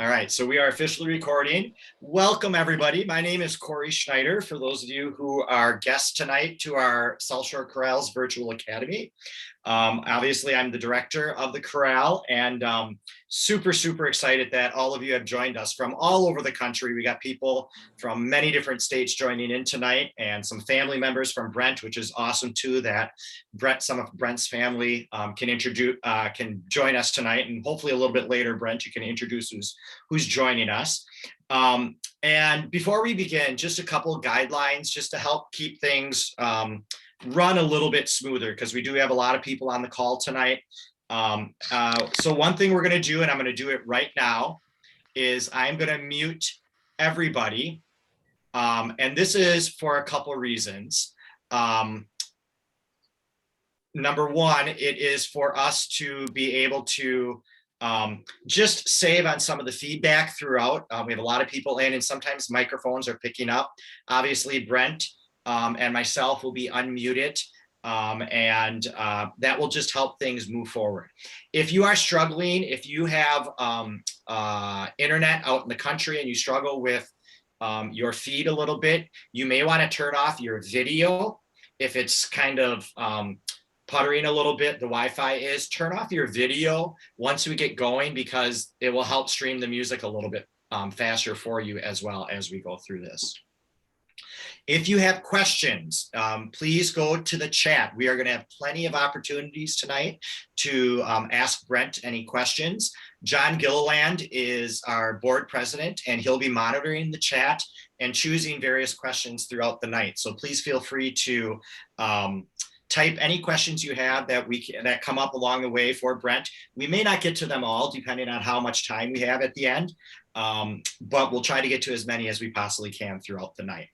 All right, so we are officially recording. Welcome, everybody. My name is Corey Schneider. For those of you who are guests tonight to our South Shore Corrals Virtual Academy. Obviously, I'm the director of the Corral, and super excited that all of you have joined us from all over the country. We got people from many different states joining in tonight, and some family members from Brent, which is awesome too, that some of Brent's family can join us tonight. And hopefully a little bit later, Brent, you can introduce who's joining us. And before we begin, just a couple of guidelines just to help keep things run a little bit smoother, because we do have a lot of people on the call tonight. So one thing we're going to do, and I'm going to do it right now, is I'm going to mute everybody. And this is for a couple of reasons. Number one, it is for us to be able to just save on some of the feedback throughout. We have a lot of people in, and sometimes microphones are picking up. Obviously, Brent and myself will be unmuted, and that will just help things move forward. If you are struggling, if you have internet out in the country and you struggle with your feed a little bit, you may want to turn off your video. If it's kind of puttering a little bit, the Wi-Fi is, turn off your video once we get going, because it will help stream the music a little bit faster for you as well as we go through this. If you have questions, please go to the chat. We are going to have plenty of opportunities tonight to ask Brent any questions. John Gilliland is our board president, and he'll be monitoring the chat and choosing various questions throughout the night. So please feel free to type any questions you have that come up along the way for Brent. We may not get to them all, depending on how much time we have at the end, but we'll try to get to as many as we possibly can throughout the night.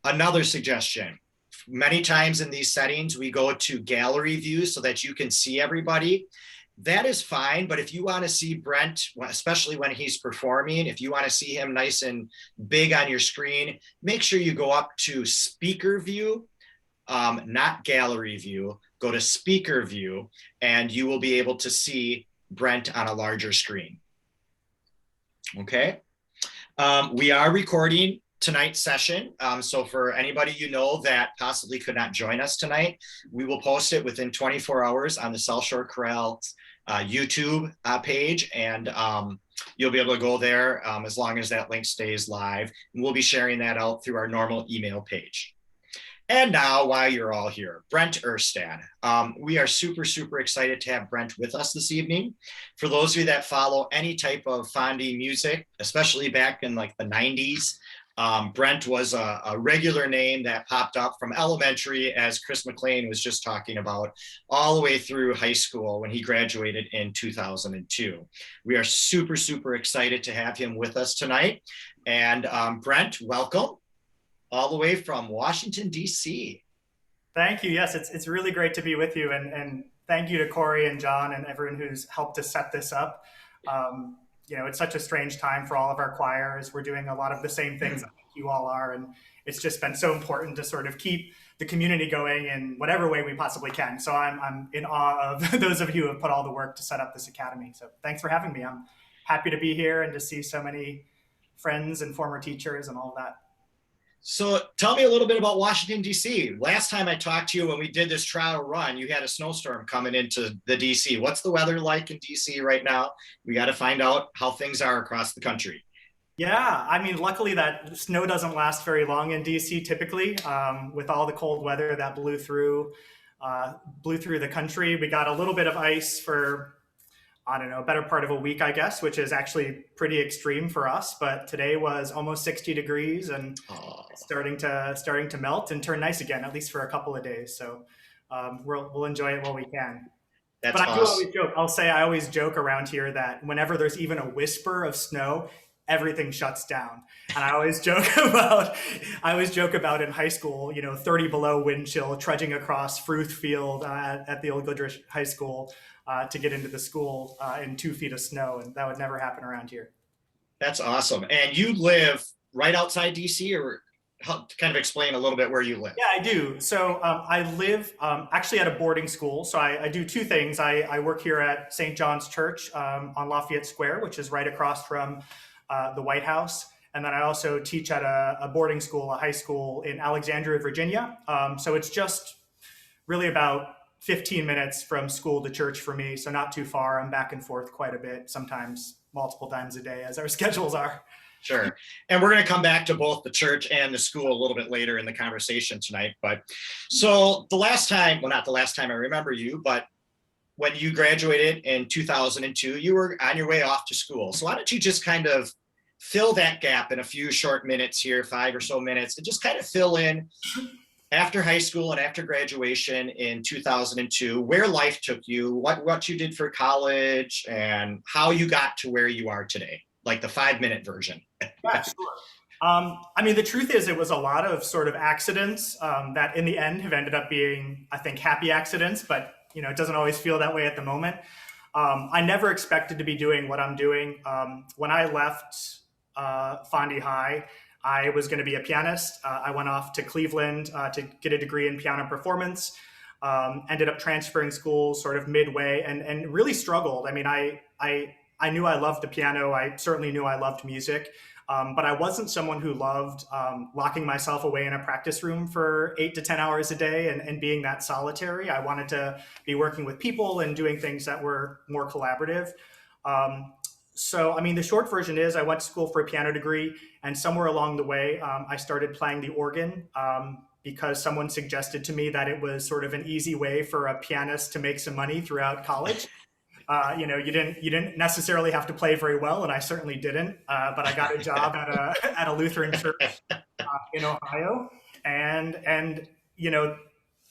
Another suggestion, many times in these settings, we go to gallery view so that you can see everybody. That is fine, but if you want to see Brent, especially when he's performing, if you want to see him nice and big on your screen, make sure you go up to speaker view, not gallery view. Go to speaker view, and you will be able to see Brent on a larger screen. Okay, we are recording tonight's session. So for anybody you know that possibly could not join us tonight, we will post it within 24 hours on the South Shore Corrals YouTube page, and you'll be able to go there as long as that link stays live. And we'll be sharing that out through our normal email page. And now, while you're all here, Brent Erstad. We are super excited to have Brent with us this evening. For those of you that follow any type of Fondy music, especially back in like the 90s, Brent was a regular name that popped up from elementary, as Chris McLean was just talking about, all the way through high school when he graduated in 2002. We are super excited to have him with us tonight. And Brent, welcome all the way from Washington, D.C. Thank you. Yes, it's really great to be with you. And thank you to Corey and John and everyone who's helped to set this up. You know, it's such a strange time for all of our choirs. We're doing a lot of the same things that you all are. And it's just been so important to sort of keep the community going in whatever way we possibly can. So I'm in awe of those of you who have put all the work to set up this academy. So thanks for having me. I'm happy to be here and to see so many friends and former teachers and all of that. So tell me a little bit about Washington, D.C. Last time I talked to you, when we did this trial run, you had a snowstorm coming into the D.C. What's the weather like in D.C. right now? We got to find out how things are across the country. Yeah, I mean, luckily that snow doesn't last very long in DC typically. With all the cold weather that blew through the country, we got a little bit of ice for, I don't know, a better part of a week, I guess, which is actually pretty extreme for us. But today was almost 60 degrees and starting to melt and turn nice again, at least for a couple of days. So we'll enjoy it while we can. That's but I awesome. do always joke. I'll say I always joke around here that whenever there's even a whisper of snow, everything shuts down. And I always joke about in high school, 30 below wind chill, trudging across Fruth Field at the old Goodrich High School to get into the school in 2 feet of snow. And that would never happen around here. That's awesome. And you live right outside DC, or? kind of explain a little bit where you live. Yeah, I do. So I live actually at a boarding school. So I do two things. I work here at St. John's Church on Lafayette Square, which is right across from the White House. And then I also teach at a boarding school, a high school in Alexandria, Virginia. So it's just really about 15 minutes from school to church for me. So not too far. I'm back and forth quite a bit, sometimes multiple times a day as our schedules are. Sure. And we're going to come back to both the church and the school a little bit later in the conversation tonight. But so the last time, well, not the last time I remember you, but when you graduated in 2002, you were on your way off to school. So why don't you just kind of fill that gap in a few short minutes here, 5 or so minutes, and just kind of fill in after high school and after graduation in 2002, where life took you, what you did for college, and how you got to where you are today, like the 5-minute version. Yeah, sure. I mean, the truth is, it was a lot of sort of accidents that in the end have ended up being, I think, happy accidents, but it doesn't always feel that way at the moment. I never expected to be doing what I'm doing. When I left Fondy High, I was going to be a pianist. I went off to Cleveland to get a degree in piano performance. Ended up transferring schools sort of midway, and really struggled. I mean, I knew I loved the piano. I certainly knew I loved music. But I wasn't someone who loved locking myself away in a practice room for 8 to 10 hours a day and being that solitary. I wanted to be working with people and doing things that were more collaborative. So, I mean, the short version is I went to school for a piano degree, and somewhere along the way, I started playing the organ because someone suggested to me that it was sort of an easy way for a pianist to make some money throughout college. You didn't necessarily have to play very well, and I certainly didn't. But I got a job at a Lutheran church in Ohio, and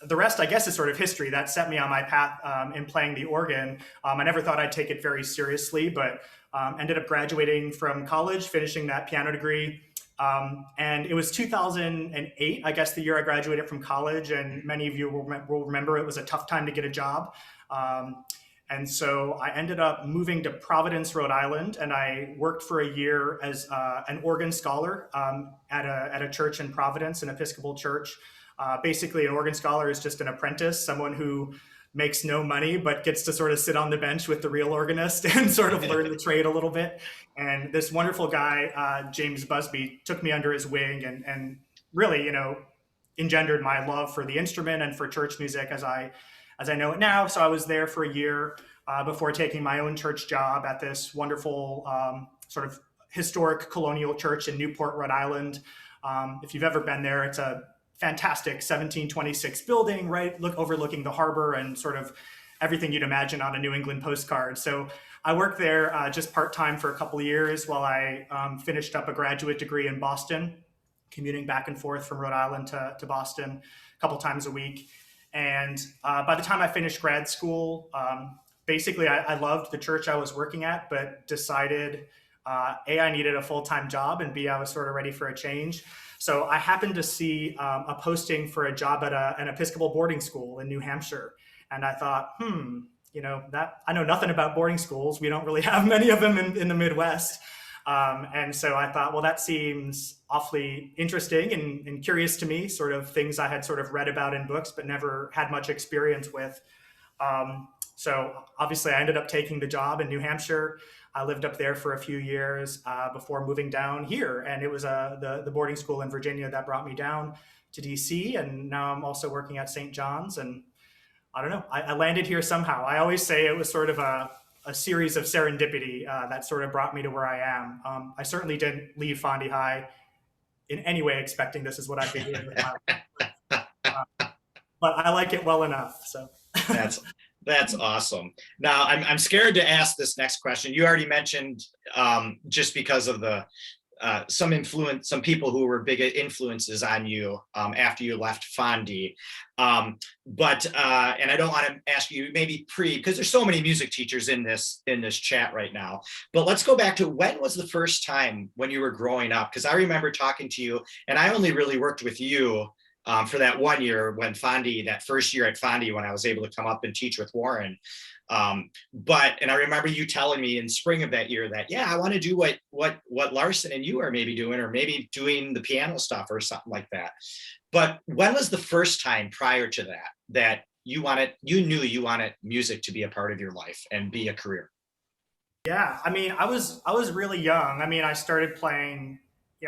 the rest, I guess, is sort of history. That set me on my path in playing the organ. I never thought I'd take it very seriously, but ended up graduating from college, finishing that piano degree. And it was 2008, I guess, the year I graduated from college. And many of you will remember it was a tough time to get a job. And so I ended up moving to Providence, Rhode Island, and I worked for a year as an organ scholar at a church in Providence, an Episcopal church. Basically, an organ scholar is just an apprentice, someone who makes no money, but gets to sort of sit on the bench with the real organist and sort of learn the trade a little bit. And this wonderful guy, James Busby, took me under his wing and really, engendered my love for the instrument and for church music as I know it now. So I was there for a year before taking my own church job at this wonderful sort of historic colonial church in Newport, Rhode Island. If you've ever been there, it's a fantastic 1726 building, right? Overlooking the harbor and sort of everything you'd imagine on a New England postcard. So I worked there just part-time for a couple of years while I finished up a graduate degree in Boston, commuting back and forth from Rhode Island to Boston a couple times a week. And by the time I finished grad school, basically I loved the church I was working at, but decided A, I needed a full-time job, and B, I was sort of ready for a change. So I happened to see a posting for a job at an Episcopal boarding school in New Hampshire. And I thought, that I know nothing about boarding schools. We don't really have many of them in the Midwest. And so I thought, well, that seems awfully interesting and curious to me, sort of things I had sort of read about in books, but never had much experience with. So obviously I ended up taking the job in New Hampshire. I lived up there for a few years before moving down here. And it was the boarding school in Virginia that brought me down to DC. And now I'm also working at St. John's. And I don't know, I landed here somehow. I always say it was sort of a series of serendipity that sort of brought me to where I am. I certainly didn't leave Fondy High in any way expecting this is what I'd be doing with my life. But I like it well enough. So That's awesome. Now I'm scared to ask this next question. You already mentioned just because of the some people who were big influences on you after you left Fondy. But and I don't want to ask you maybe because there's so many music teachers in this chat right now. But let's go back to when was the first time when you were growing up? Because I remember talking to you, and I only really worked with you for that 1 year when that first year at Fondy, when I was able to come up and teach with Warren. And I remember you telling me in spring of that year that, yeah, I want to do what Larson and you are maybe doing, or maybe doing the piano stuff or something like that. But when was the first time prior to that that you knew you wanted music to be a part of your life and be a career? Yeah, I mean, I was really young. I mean, I started playing.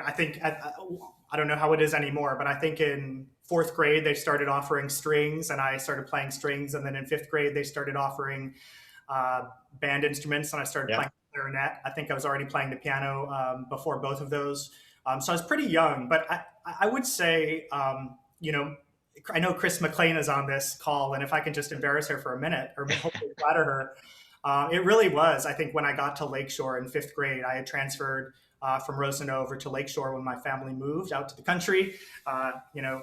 I think I don't know how it is anymore, but I think in fourth grade they started offering strings, and I started playing strings. And then in fifth grade they started offering uh, band instruments, and I started Yeah. playing clarinet. I think I was already playing the piano before both of those, so I was pretty young. But I would say, I know Chris McLean is on this call, and if I can just embarrass her for a minute, or hopefully flatter her, it really was. I think when I got to Lakeshore in fifth grade, I had transferred from Rosenau over to Lakeshore when my family moved out to the country. You know,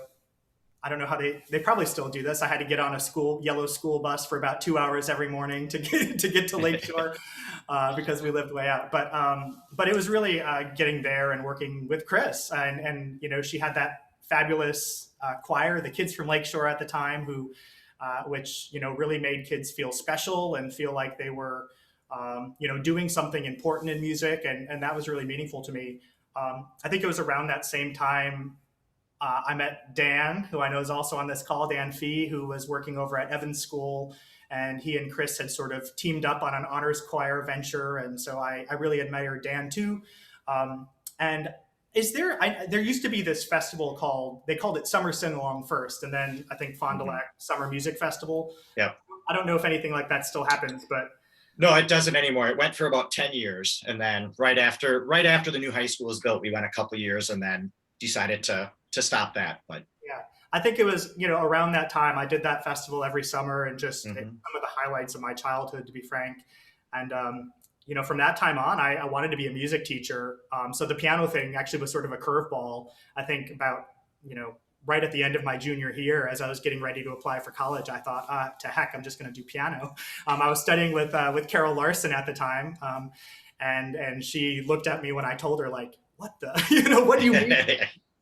I don't know how they probably still do this. I had to get on a yellow school bus for about 2 hours every morning to get to Lakeshore because we lived way out. But it was really getting there and working with Chris, and she had that fabulous choir, the kids from Lakeshore at the time, who which really made kids feel special and feel like they were doing something important in music, and that was really meaningful to me. I think it was around that same time I met Dan, who I know is also on this call, Dan Fee, who was working over at Evans School, and he and Chris had sort of teamed up on an honors choir venture, and so I really admired Dan too. And there used to be this festival they called it Summer Sing Along first, and then I think Fond du Mhm. Lac Summer Music Festival. Yeah. I don't know if anything like that still happens, but No, it doesn't anymore. It went for about 10 years. And then right after the new high school was built, we went a couple of years and then decided to stop that. But yeah, I think it was around that time I did that festival every summer, and just it's mhm. some of the highlights of my childhood, to be frank. And from that time on, I wanted to be a music teacher. So the piano thing actually was sort of a curveball. I think about you know right at the end of my junior year, as I was getting ready to apply for college, I thought, to heck, I'm just going to do piano. I was studying with Carol Larson at the time, and she looked at me when I told her, like, what the what do you mean?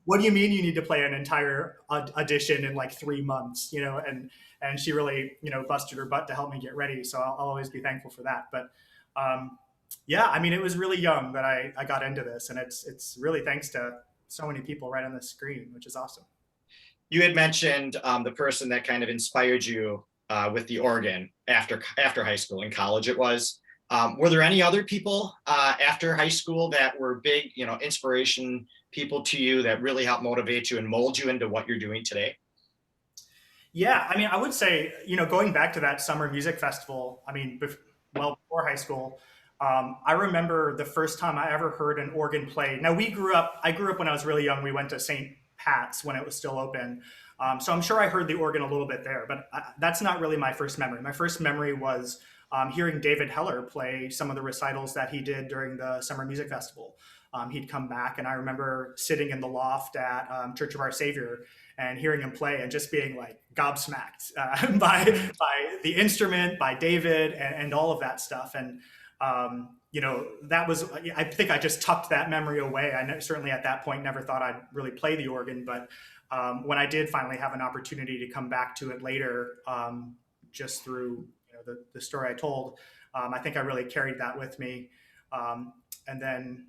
What do you mean you need to play an entire audition in like 3 months? And she really busted her butt to help me get ready. So I'll always be thankful for that. But um, yeah, I mean, it was really young that I got into this, and it's really thanks to so many people right on the screen, which is awesome. You had mentioned the person that kind of inspired you with the organ after high school. In college it was. Were there any other people after high school that were big, inspiration people to you that really helped motivate you and mold you into what you're doing today? Yeah, I mean, I would say, going back to that summer music festival, I mean, well before high school, I remember the first time I ever heard an organ played. Now, I grew up when I was really young. We went to St. Pat's when it was still open. So I'm sure I heard the organ a little bit there, but that's not really my first memory. My first memory was hearing David Heller play some of the recitals that he did during the Summer Music Festival. He'd come back, and I remember sitting in the loft at Church of Our Savior and hearing him play and just being like gobsmacked by the instrument, by David, and all of that stuff. And that was, I think I just tucked that memory away. Certainly at that point never thought I'd really play the organ, but when I did finally have an opportunity to come back to it later, just through the story I told, I think I really carried that with me. And then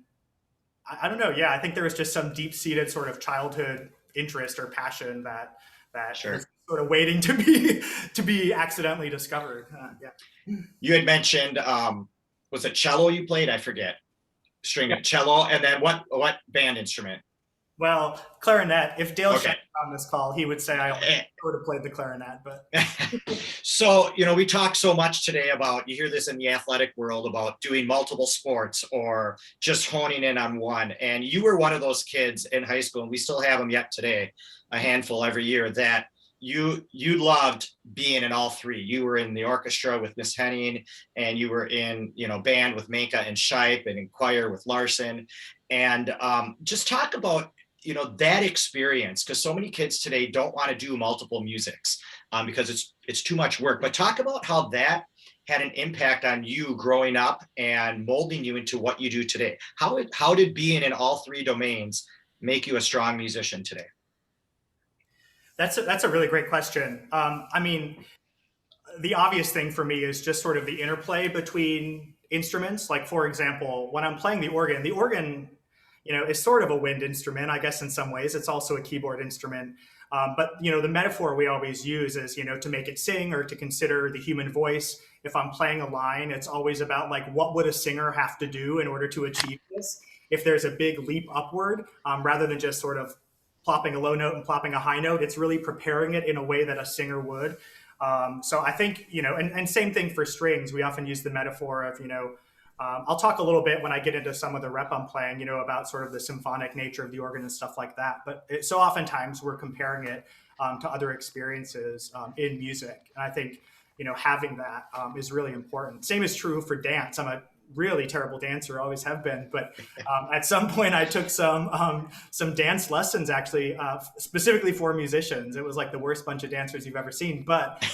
I don't know. Yeah, I think there was just some deep seated sort of childhood interest or passion that was Sure. sort of waiting to be accidentally discovered. Yeah. You had mentioned was it cello you played? I forget. Yeah. String cello, and then what band instrument? Well, clarinet. If Dale Shank Okay. on this call, he would say I Eh, would have played the clarinet, but So, we talk so much today about, you hear this in the athletic world about doing multiple sports or just honing in on one. And you were one of those kids in high school, and we still have them yet today, a handful every year, that you loved being in all three. You were in the orchestra with Miss Henning, and you were in, band with Minka and Shipe, and in choir with Larson. And just talk about, that experience, because so many kids today don't want to do multiple musics because it's too much work. But talk about how that had an impact on you growing up and molding you into what you do today. How did being in all three domains make you a strong musician today? that's a really great question. I mean, the obvious thing for me is just sort of the interplay between instruments. Like, for example, when I'm playing the organ, is sort of a wind instrument, I guess, in some ways. It's also a keyboard instrument. But, the metaphor we always use is, to make it sing or to consider the human voice. If I'm playing a line, it's always about like, what would a singer have to do in order to achieve this? If there's a big leap upward, rather than just sort of plopping a low note and plopping a high note, it's really preparing it in a way that a singer would. So I think, and same thing for strings. We often use the metaphor of, I'll talk a little bit when I get into some of the rep I'm playing, about sort of the symphonic nature of the organ and stuff like that. But so oftentimes we're comparing it to other experiences in music. And I think, having that is really important. Same is true for dance. I'm a really terrible dancer, always have been. But at some point, I took some dance lessons, actually, specifically for musicians. It was like the worst bunch of dancers you've ever seen. But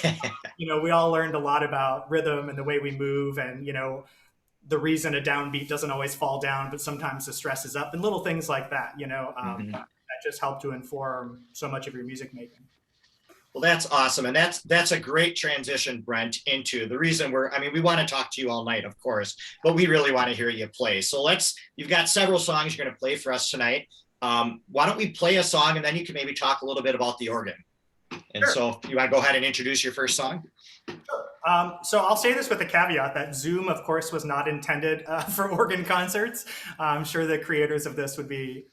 we all learned a lot about rhythm and the way we move, and the reason a downbeat doesn't always fall down, but sometimes the stress is up, and little things like that. That just help to inform so much of your music making. Well, that's awesome. And that's a great transition, Brent, into the reason we want to talk to you all night, of course, but we really want to hear you play. So you've got several songs you're going to play for us tonight. Why don't we play a song, and then you can maybe talk a little bit about the organ. And Sure. So you want to go ahead and introduce your first song? So I'll say this with a caveat that Zoom, of course, was not intended for organ concerts. I'm sure the creators of this would be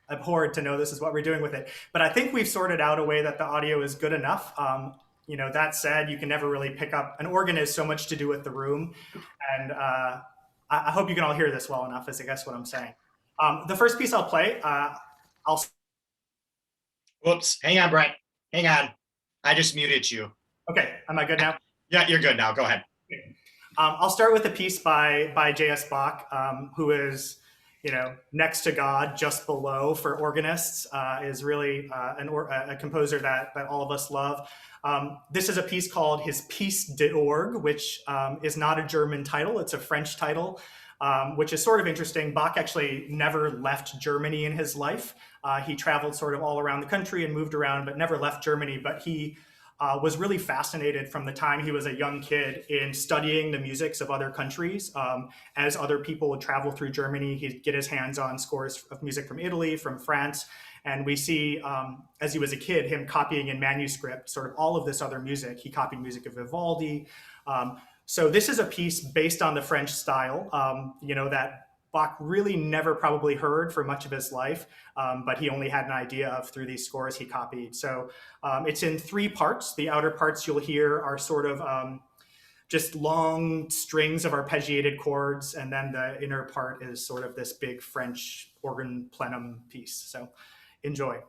abhorred to know this is what we're doing with it. But I think we've sorted out a way that the audio is good enough. That said, you can never really pick up. An organ is so much to do with the room. And I hope you can all hear this well enough, is I guess what I'm saying. The first piece I'll play, Whoops. Hang on, Brent. Hang on. I just muted you. Okay. Am I good now? Yeah, you're good now. Go ahead. I'll start with a piece by J.S. Bach, who is, next to God, just below for organists, is really a composer that all of us love. This is a piece called his Piece d'Orgue, which is not a German title. It's a French title, which is sort of interesting. Bach actually never left Germany in his life. He traveled sort of all around the country and moved around, but never left Germany. But he was really fascinated from the time he was a young kid in studying the musics of other countries. As other people would travel through Germany, he'd get his hands on scores of music from Italy, from France. And we see, as he was a kid, him copying in manuscript sort of all of this other music. He copied music of Vivaldi. So this is a piece based on the French style, that Bach really never probably heard for much of his life, but he only had an idea of through these scores he copied. So it's in 3 parts. The outer parts you'll hear are sort of just long strings of arpeggiated chords, and then the inner part is sort of this big French organ plenum piece. So enjoy.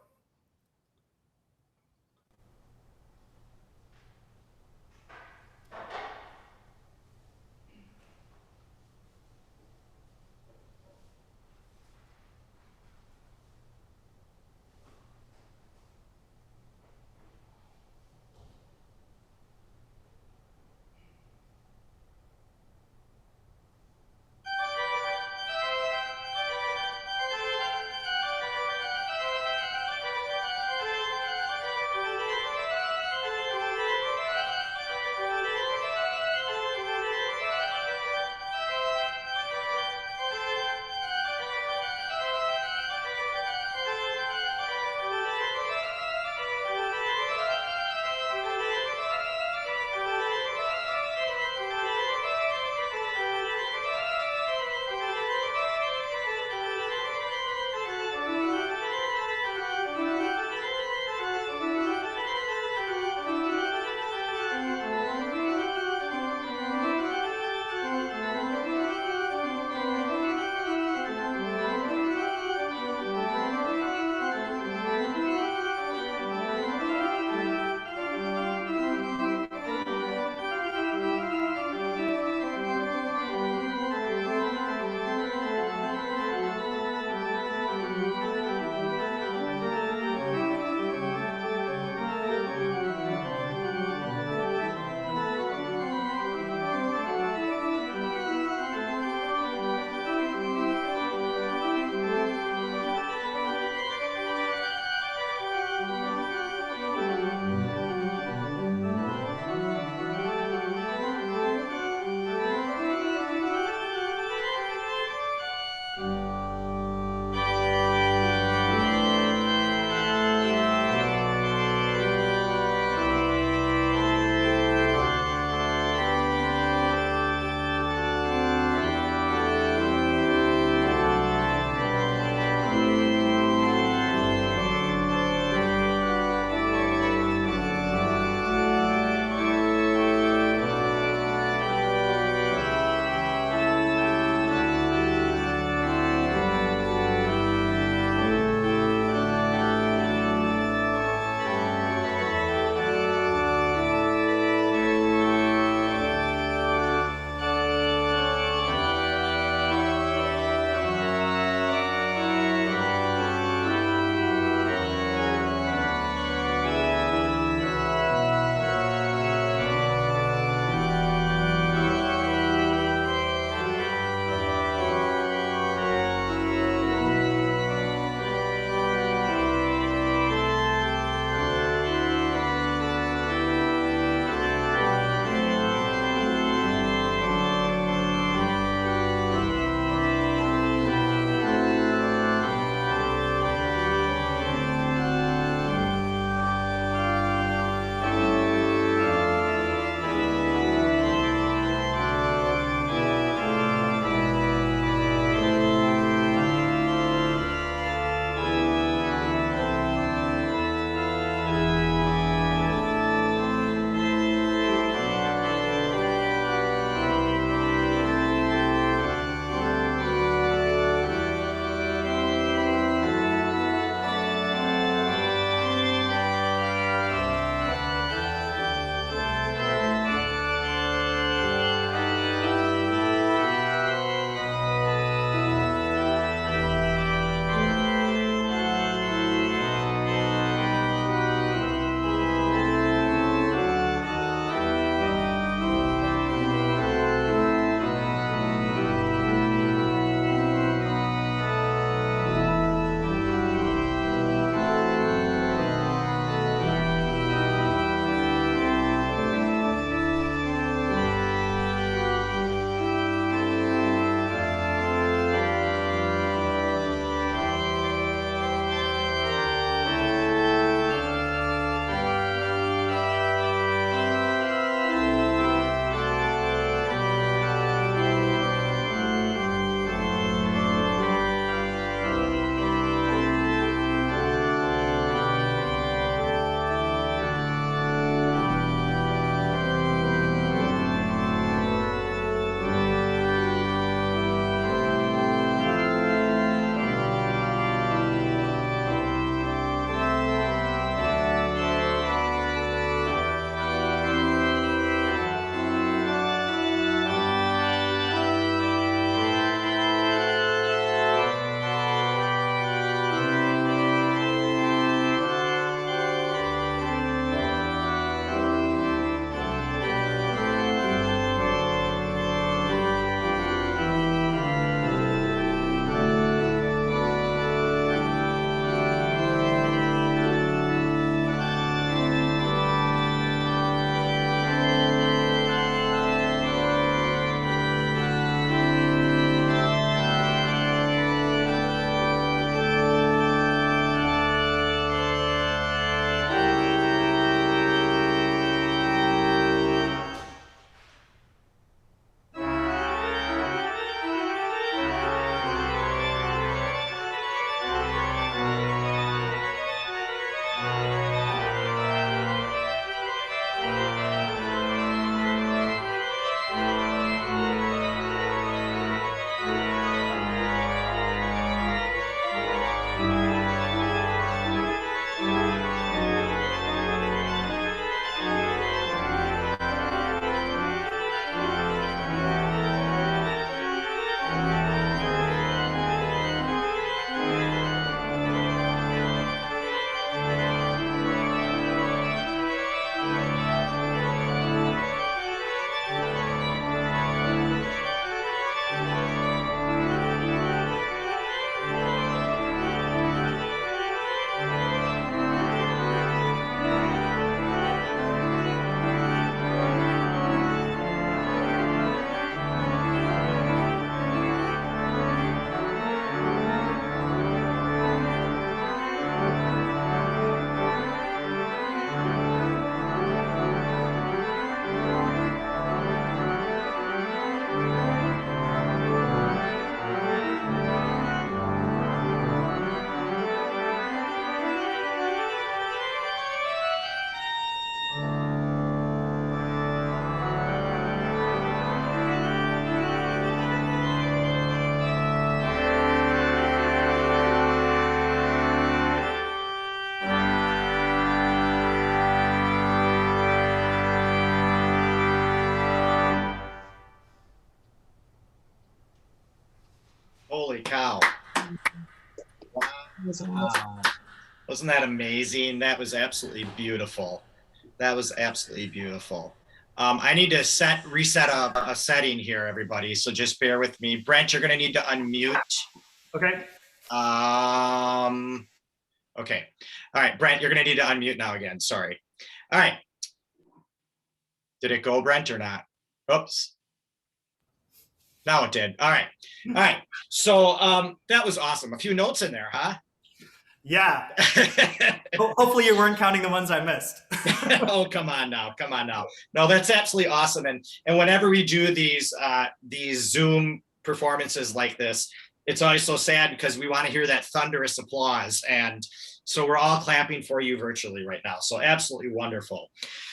Holy cow. Wow. Wasn't that amazing? That was absolutely beautiful. That was absolutely beautiful. I need to reset a setting here, everybody. So just bear with me. Brent, you're going to need to unmute. Okay. Okay. All right, Brent, you're going to need to unmute now again. Sorry. All right. Did it go, Brent, or not? Oops. Now it did. All right. All right. So that was awesome. A few notes in there, huh? Yeah. Hopefully you weren't counting the ones I missed. Oh, come on now. Come on now. No, that's absolutely awesome. And whenever we do these Zoom performances like this, it's always so sad because we want to hear that thunderous applause. And so we're all clapping for you virtually right now. So absolutely wonderful.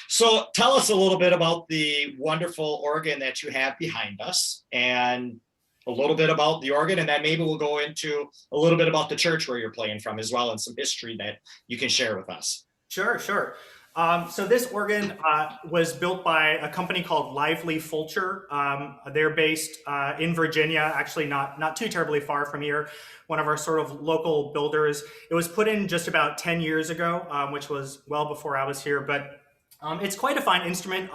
So tell us a little bit about the wonderful organ that you have behind us and a little bit about the organ, and then maybe we'll go into a little bit about the church where you're playing from as well and some history that you can share with us. Sure, sure. So this organ was built by a company called Lively Fulcher. They're based in Virginia, actually not too terribly far from here, one of our sort of local builders. It was put in just about 10 years ago, which was well before I was here, but it's quite a fine instrument.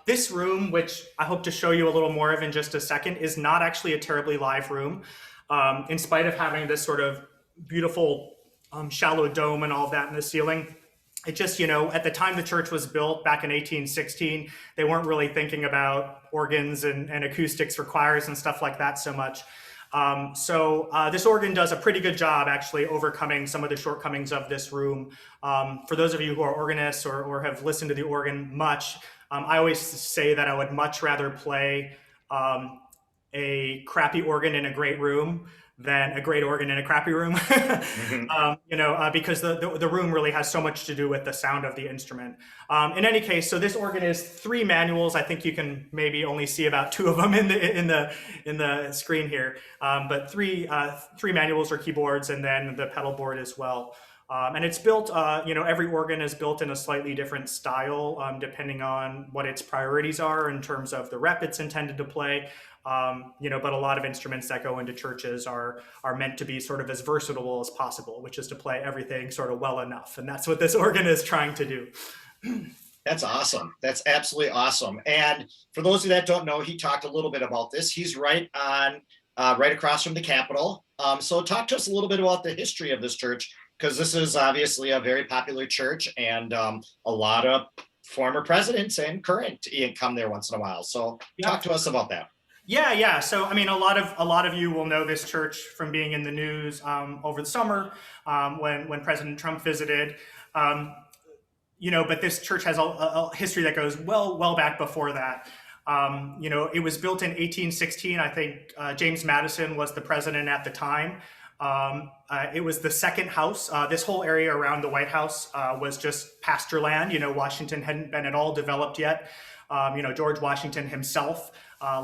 This room, which I hope to show you a little more of in just a second, is not actually a terribly live room, in spite of having this sort of beautiful shallow dome and all of that in the ceiling. It just, at the time the church was built back in 1816, they weren't really thinking about organs and acoustics for choirs and stuff like that so much. So this organ does a pretty good job actually overcoming some of the shortcomings of this room. For those of you who are organists or have listened to the organ much, I always say that I would much rather play a crappy organ in a great room than a great organ in a crappy room. Because the room really has so much to do with the sound of the instrument. In any case, so this organ is 3 manuals. I think you can maybe only see about 2 of them in the screen here, but three manuals or keyboards, and then the pedal board as well. And it's built, every organ is built in a slightly different style, depending on what its priorities are in terms of the rep it's intended to play. But a lot of instruments that go into churches are meant to be sort of as versatile as possible, which is to play everything sort of well enough. And that's what this organ is trying to do. That's awesome. That's absolutely awesome. And for those of you that don't know, he talked a little bit about this. He's right across from the Capitol. So talk to us a little bit about the history of this church, because this is obviously a very popular church, and a lot of former presidents and current come there once in a while. So talk to us about that. Yeah. So, I mean, a lot of you will know this church from being in the news over the summer when President Trump visited. But this church has a history that goes well back before that. It was built in 1816. I think James Madison was the president at the time. It was the second house. This whole area around the White House was just pasture land. Washington hadn't been at all developed yet. George Washington himself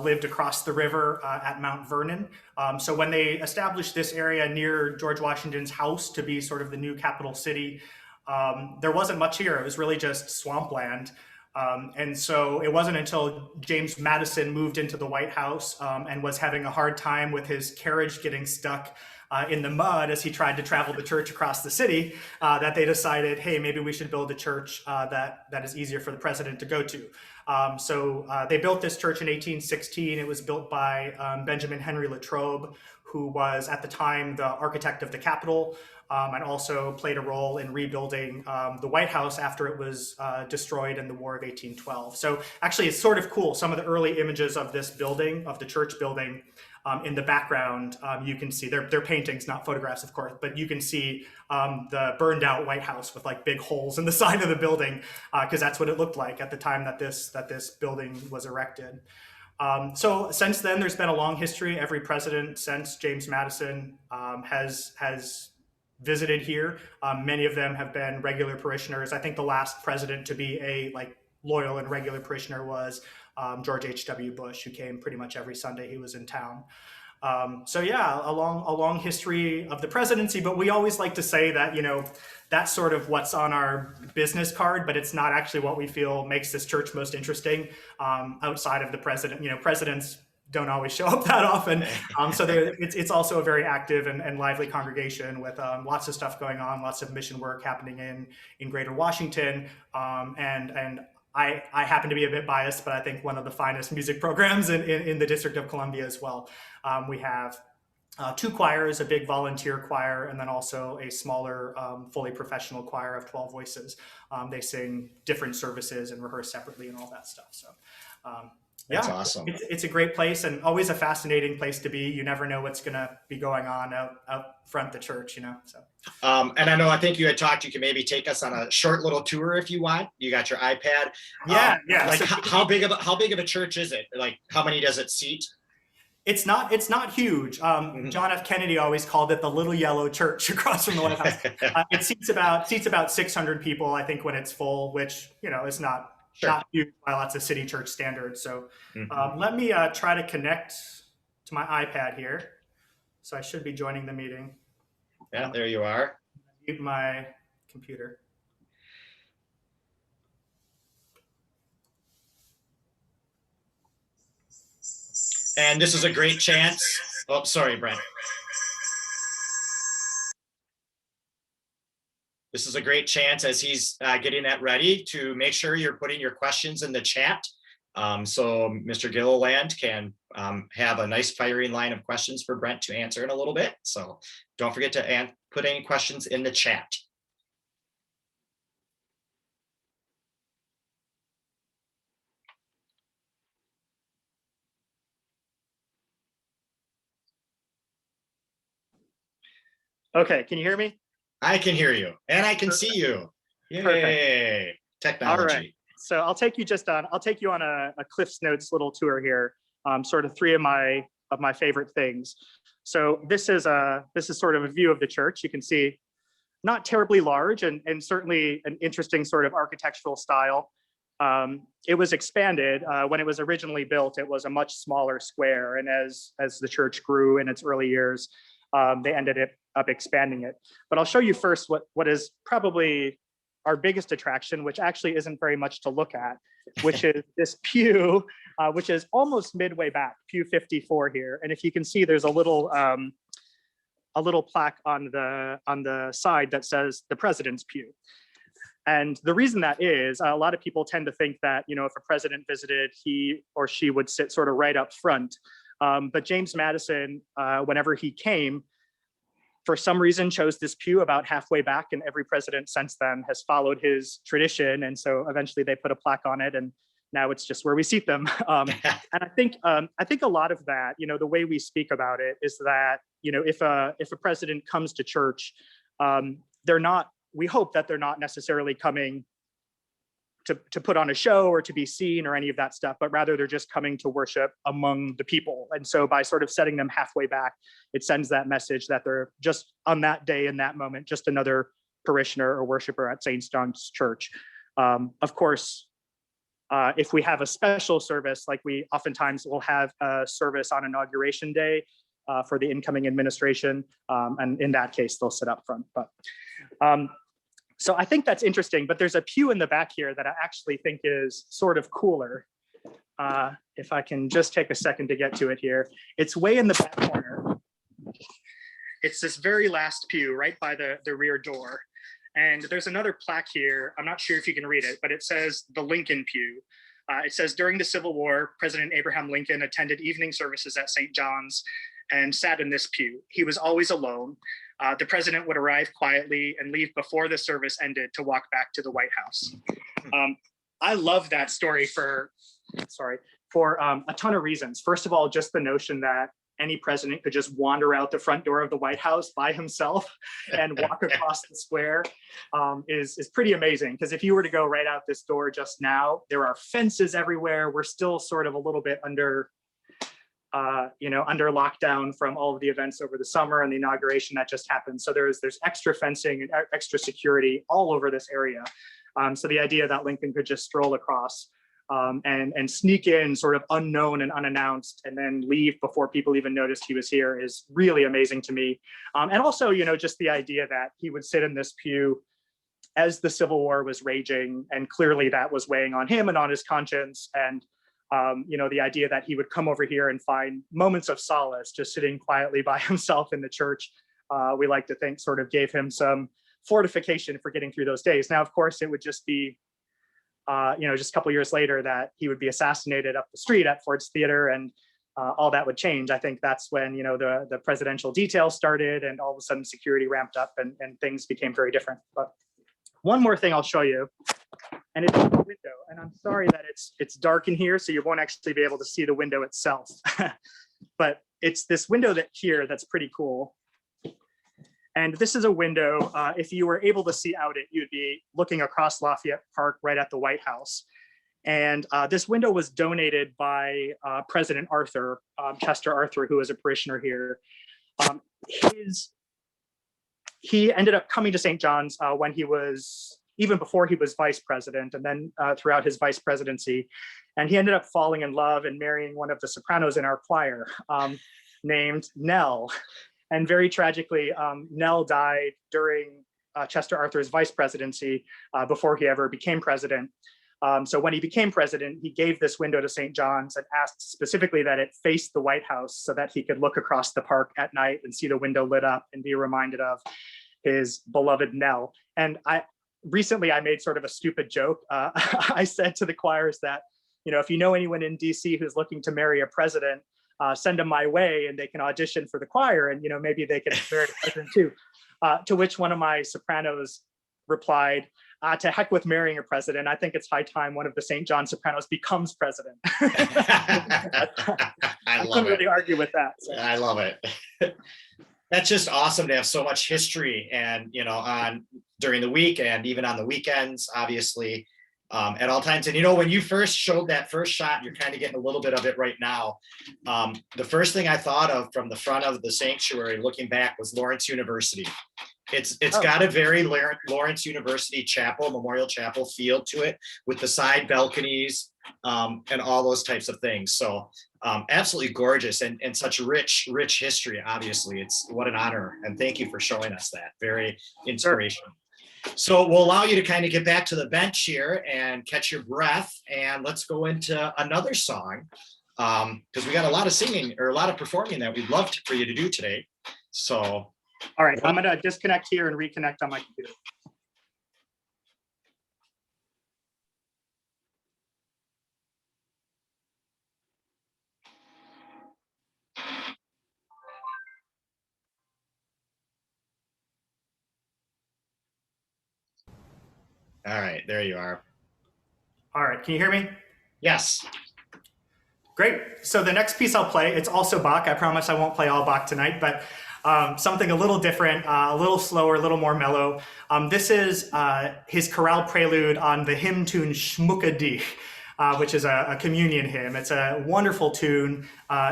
lived across the river at Mount Vernon. So when they established this area near George Washington's house to be sort of the new capital city, there wasn't much here. It was really just swampland. And so it wasn't until James Madison moved into the White House and was having a hard time with his carriage getting stuck in the mud as he tried to travel the church across the city, that they decided, hey, maybe we should build a church that is easier for the president to go to. So they built this church in 1816. It was built by Benjamin Henry Latrobe, who was at the time the architect of the Capitol, and also played a role in rebuilding the White House after it was destroyed in the War of 1812. So actually, it's sort of cool. Some of the early images of this building, of the church building, in the background, you can see they're paintings, not photographs, of course, but you can see the burned out White House with like big holes in the side of the building, because that's what it looked like at the time that this building was erected. So since then, there's been a long history. Every president since James Madison has visited here. Many of them have been regular parishioners. I think the last president to be a loyal and regular parishioner was George H.W. Bush, who came pretty much every Sunday he was in town. So yeah, a long history of the presidency, but we always like to say that, that's sort of what's on our business card, but it's not actually what we feel makes this church most interesting outside of the president. Presidents don't always show up that often. So it's also a very active and lively congregation with lots of stuff going on, lots of mission work happening in Greater Washington. And I happen to be a bit biased, but I think one of the finest music programs in the District of Columbia as well. We have two choirs, a big volunteer choir, and then also a smaller, fully professional choir of 12 voices. They sing different services and rehearse separately and all that stuff. So That's awesome. It's a great place and always a fascinating place to be. You never know what's going to be going on out front the church, So. And I think you had talked, you can maybe take us on a short little tour if you want. You got your iPad. Yeah. Like So, how big of a church is it? Like how many does it seat? It's not huge. John F. Kennedy always called it the little yellow church across from the White House. It seats about 600 people, I think, when it's full, which is not huge by lots of city church standards. So let me try to connect to my iPad here. So I should be joining the meeting. Yeah, there you are. Mute my computer. And this is a great chance. Oh, sorry, Brent. This is a great chance as he's getting that ready to make sure you're putting your questions in the chat. So Mr. Gilliland can have a nice firing line of questions for Brent to answer in a little bit. So don't forget to put any questions in the chat. Okay, can you hear me? I can hear you and I can see you. Yay, perfect. Technology. All right. So I'll take you on a Cliff's Notes little tour here. Sort of three of my favorite things. So this is sort of a view of the church. You can see not terribly large and certainly an interesting sort of architectural style. It was expanded when it was originally built. It was a much smaller square, and as the church grew in its early years, they ended up expanding it. But I'll show you first what is probably our biggest attraction, which actually isn't very much to look at, which is this pew, which is almost midway back, pew 54 here. And if you can see, there's a little plaque on the side that says the president's pew. And the reason that is, a lot of people tend to think that, if a president visited, he or she would sit sort of right up front. But James Madison, whenever he came, for some reason chose this pew about halfway back, and every president since then has followed his tradition. And so eventually they put a plaque on it, and now it's just where we seat them. And I think a lot of that, the way we speak about it is that, if a president comes to church, we hope that they're not necessarily coming to put on a show or to be seen or any of that stuff, but rather they're just coming to worship among the people. And so by sort of setting them halfway back, it sends that message that they're just on that day, in that moment, just another parishioner or worshiper at St. John's Church. Of course, if we have a special service, like we oftentimes will have a service on Inauguration Day for the incoming administration, and in that case, they'll sit up front. But so I think that's interesting, but there's a pew in the back here that I actually think is sort of cooler. If I can just take a second to get to it here. It's way in the back corner. It's this very last pew right by the rear door. And there's another plaque here. I'm not sure if you can read it, but it says the Lincoln Pew. It says, during the Civil War, President Abraham Lincoln attended evening services at St. John's and sat in this pew. He was always alone. The president would arrive quietly and leave before the service ended to walk back to the White House. I love that story for a ton of reasons. First of all, just the notion that any president could just wander out the front door of the White House by himself and walk across the square is pretty amazing. Because if you were to go right out this door just now, there are fences everywhere. We're still sort of a little bit under lockdown from all of the events over the summer and the inauguration that just happened. So there's extra fencing and extra security all over this area. So the idea that Lincoln could just stroll across and sneak in sort of unknown and unannounced and then leave before people even noticed he was here is really amazing to me. And also, just the idea that he would sit in this pew as the Civil War was raging, and clearly that was weighing on him and on his conscience. And The idea that he would come over here and find moments of solace just sitting quietly by himself in the church, we like to think sort of gave him some fortification for getting through those days. Now, of course, it would just be, just a couple of years later that he would be assassinated up the street at Ford's Theater, and all that would change. I think that's when, the presidential details started, and all of a sudden security ramped up, and things became very different. But one more thing I'll show you, and it's a window, and I'm sorry that it's dark in here, so you won't actually be able to see the window itself. But it's this window that's pretty cool. And this is a window, if you were able to see out it, you'd be looking across Lafayette Park right at the White House. And this window was donated by President Arthur, Chester Arthur, who was a parishioner here. He ended up coming to St. John's even before he was vice president, and then throughout his vice presidency. And he ended up falling in love and marrying one of the sopranos in our choir named Nell. And very tragically, Nell died during Chester Arthur's vice presidency before he ever became president. So when he became president, he gave this window to St. John's and asked specifically that it face the White House so that he could look across the park at night and see the window lit up and be reminded of his beloved Nell. And recently I made sort of a stupid joke. I said to the choirs that, if you know anyone in DC who's looking to marry a president, send them my way and they can audition for the choir, and maybe they can marry the president too. To which one of my sopranos replied, to heck with marrying a president. I think it's high time one of the St. John sopranos becomes president. I couldn't really argue with that. So. I love it. That's just awesome to have so much history, and on during the week and even on the weekends, obviously, at all times. And when you first showed that first shot, you're kind of getting a little bit of it right now. The first thing I thought of from the front of the sanctuary looking back was Lawrence University. It's got a very Lawrence University chapel, memorial chapel feel to it, with the side balconies and all those types of things. So absolutely gorgeous, and such rich history. Obviously, it's what an honor, and thank you for showing us that. Very inspirational. So we'll allow you to kind of get back to the bench here and catch your breath, and let's go into another song, because we got a lot of singing or a lot of performing that we'd love for you to do today. So. All right, I'm going to disconnect here and reconnect on my computer. All right, there you are. All right, can you hear me? Yes. Great. So the next piece I'll play, it's also Bach. I promise I won't play all Bach tonight, but something a little different, a little slower, a little more mellow. This is his chorale prelude on the hymn tune Schmucke Dich, which is a communion hymn. It's a wonderful tune.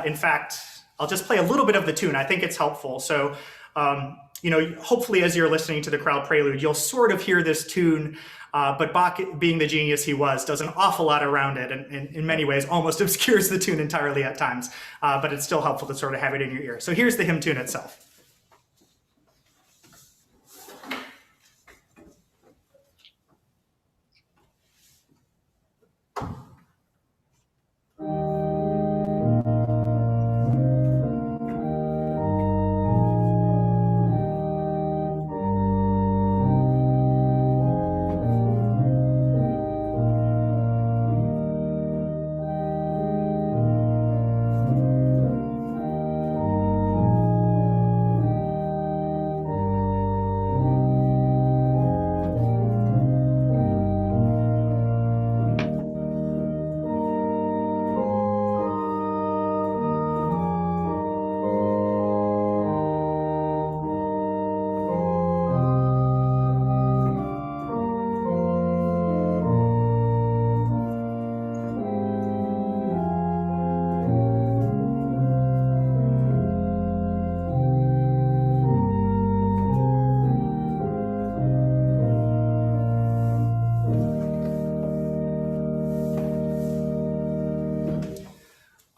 In fact, I'll just play a little bit of the tune. I think it's helpful. So, hopefully as you're listening to the chorale prelude, you'll sort of hear this tune, but Bach, being the genius he was, does an awful lot around it, and in many ways almost obscures the tune entirely at times, but it's still helpful to sort of have it in your ear. So here's the hymn tune itself.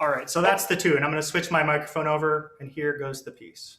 All right, so that's the tune. I'm going to switch my microphone over, and here goes the piece.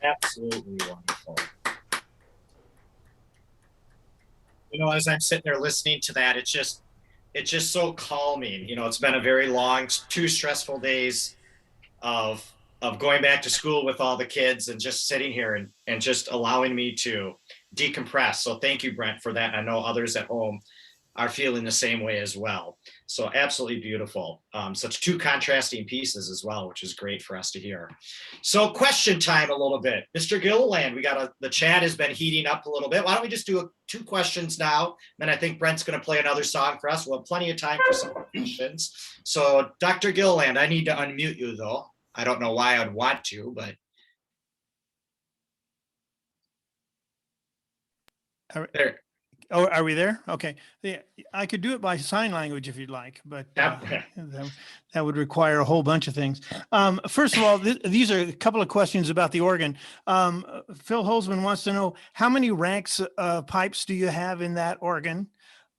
Absolutely wonderful. You know, as I'm sitting there listening to that, it's just so calming. You know, it's been a very long, 2 stressful days of going back to school with all the kids and just sitting here and just allowing me to decompress. So thank you, Brent, for that. I know others at home are feeling the same way as well. So absolutely beautiful. Such 2 contrasting pieces as well, which is great for us to hear. So question time a little bit. Mr. Gilliland, the chat has been heating up a little bit. Why don't we just do 2 questions now? Then I think Brent's going to play another song for us. We'll have plenty of time for some questions. So Dr. Gilliland, I need to unmute you though. I don't know why I'd want to, but. There. Oh, are we there? Okay. Yeah, I could do it by sign language if you'd like, but that would require a whole bunch of things. First of all, these are a couple of questions about the organ. Phil Holzman wants to know, how many ranks of pipes do you have in that organ?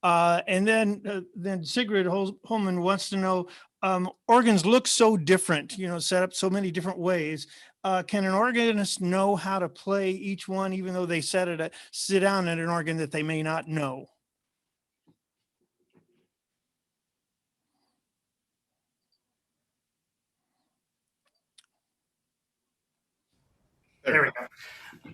And then Sigrid Holman wants to know, organs look so different, you know, set up so many different ways. Can an organist know how to play each one, even though they sit down at an organ that they may not know? There we go.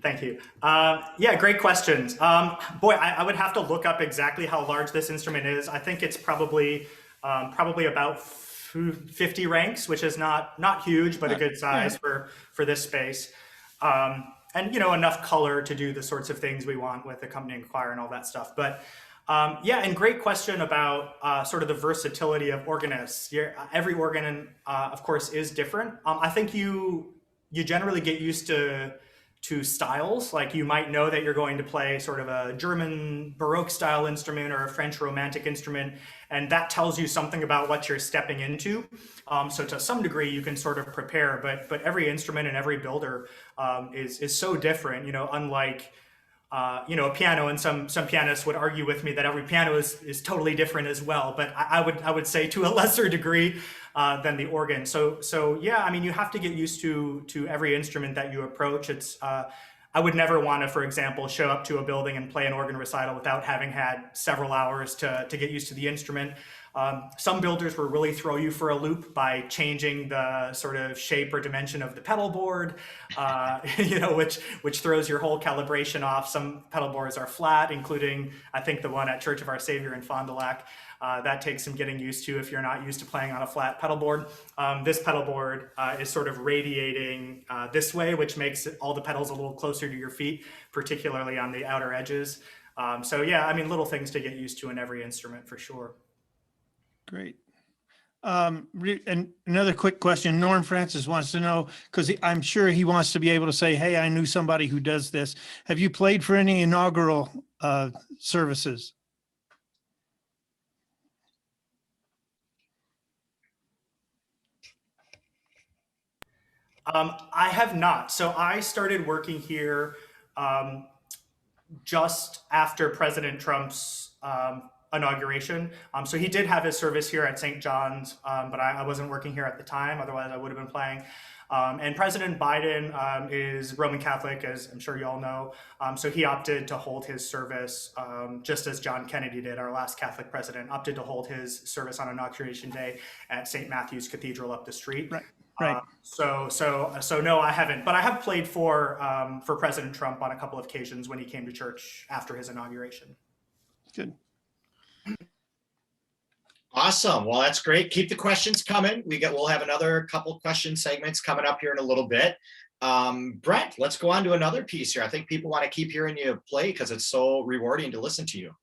Thank you. Yeah, great questions. Boy, I would have to look up exactly how large this instrument is. I think it's probably about 50 ranks, which is not huge, but a good size for this space. And you know, enough color to do the sorts of things we want with accompanying choir and all that stuff. But yeah, and great question about sort of the versatility of organists. Every organ, of course, is different. I think you generally get used to styles. Like you might know that you're going to play sort of a German Baroque style instrument or a French Romantic instrument, and that tells you something about what you're stepping into. So to some degree, you can sort of prepare, but every instrument and every builder is so different. You know, unlike you know, a piano, and some pianists would argue with me that every piano is totally different as well. But I would say to a lesser degree than the organ. So yeah, I mean, you have to get used to every instrument that you approach. It's I would never want to, for example, show up to a building and play an organ recital without having had several hours to get used to the instrument. Some builders will really throw you for a loop by changing the sort of shape or dimension of the pedal board, you know, which throws your whole calibration off. Some pedal boards are flat, including, I think, the one at Church of Our Savior in Fond du Lac. That takes some getting used to if you're not used to playing on a flat pedal board. This pedal board is sort of radiating this way, which makes all the pedals a little closer to your feet, particularly on the outer edges. So yeah, I mean, little things to get used to in every instrument for sure. Great. And another quick question. Norm Francis wants to know, because I'm sure he wants to be able to say, hey, I knew somebody who does this. Have you played for any inaugural services? I have not. So I started working here just after President Trump's inauguration. So he did have his service here at St. John's, but I wasn't working here at the time. Otherwise, I would have been playing. And President Biden is Roman Catholic, as I'm sure you all know. So he opted to hold his service, just as John Kennedy did, our last Catholic president, opted to hold his service on Inauguration Day at St. Matthew's Cathedral up the street. Right. Right. So no, I haven't, but I have played for President Trump on a couple of occasions when he came to church after his inauguration. Good. Awesome. Well, that's great. Keep the questions coming. We'll have another couple question segments coming up here in a little bit. Brent, let's go on to another piece here. I think people want to keep hearing you play because it's so rewarding to listen to you.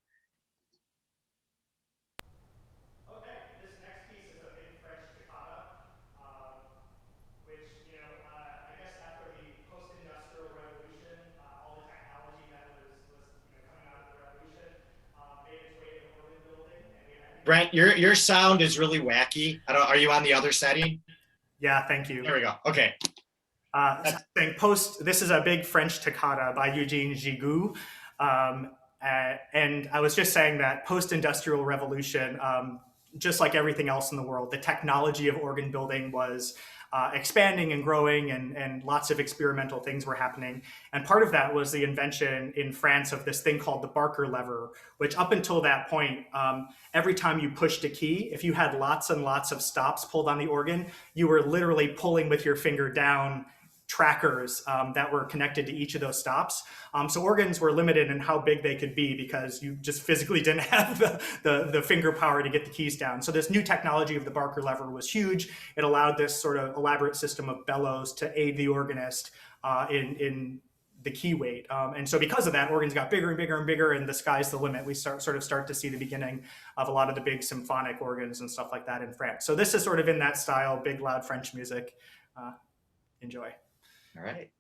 Okay, this next piece is a big French toccata, which, you know, I guess after the post-industrial revolution, all the technology that was you know, coming out of the revolution made its way into urban building. And we had Brent, your sound is really wacky. Are you on the other setting? Yeah, thank you. There we go. Okay. This is a big French toccata by Eugene Gigoux. And I was just saying that post-industrial revolution, just like everything else in the world, the technology of organ building was expanding and growing, and lots of experimental things were happening. And part of that was the invention in France of this thing called the Barker lever, which up until that point, every time you pushed a key, if you had lots and lots of stops pulled on the organ, you were literally pulling with your finger down trackers that were connected to each of those stops. So organs were limited in how big they could be because you just physically didn't have the finger power to get the keys down. So this new technology of the Barker lever was huge. It allowed this sort of elaborate system of bellows to aid the organist in the key weight. And so because of that, organs got bigger and bigger and bigger, and the sky's the limit. We start to see the beginning of a lot of the big symphonic organs and stuff like that in France. So this is sort of in that style, big, loud French music. Enjoy. All right.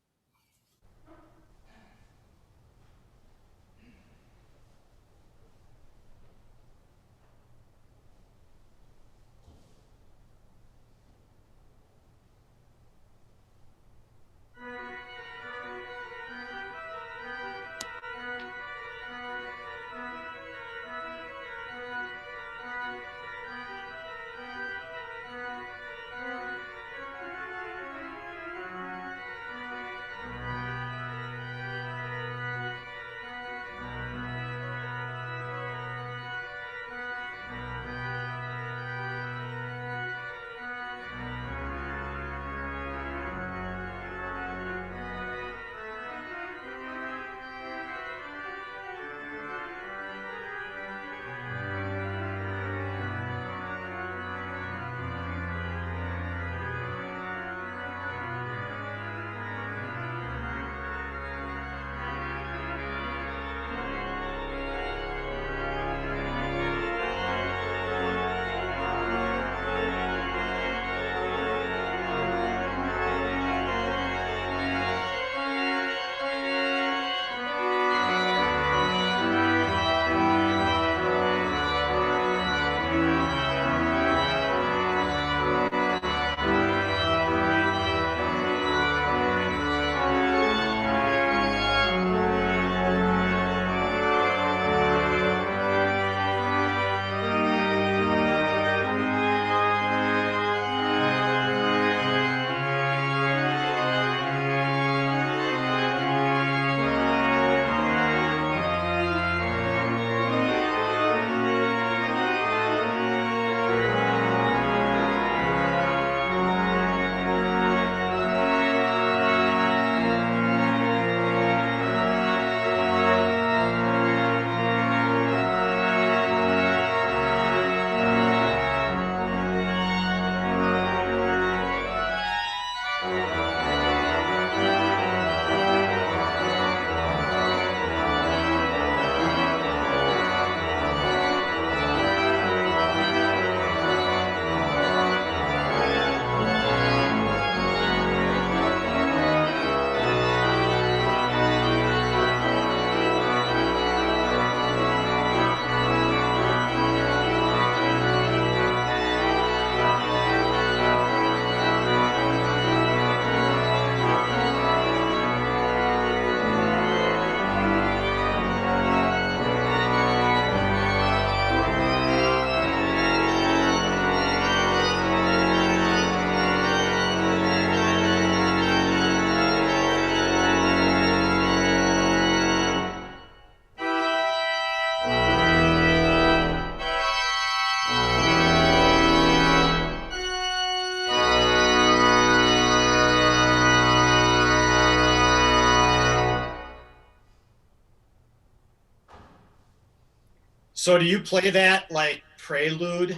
So do you play that like prelude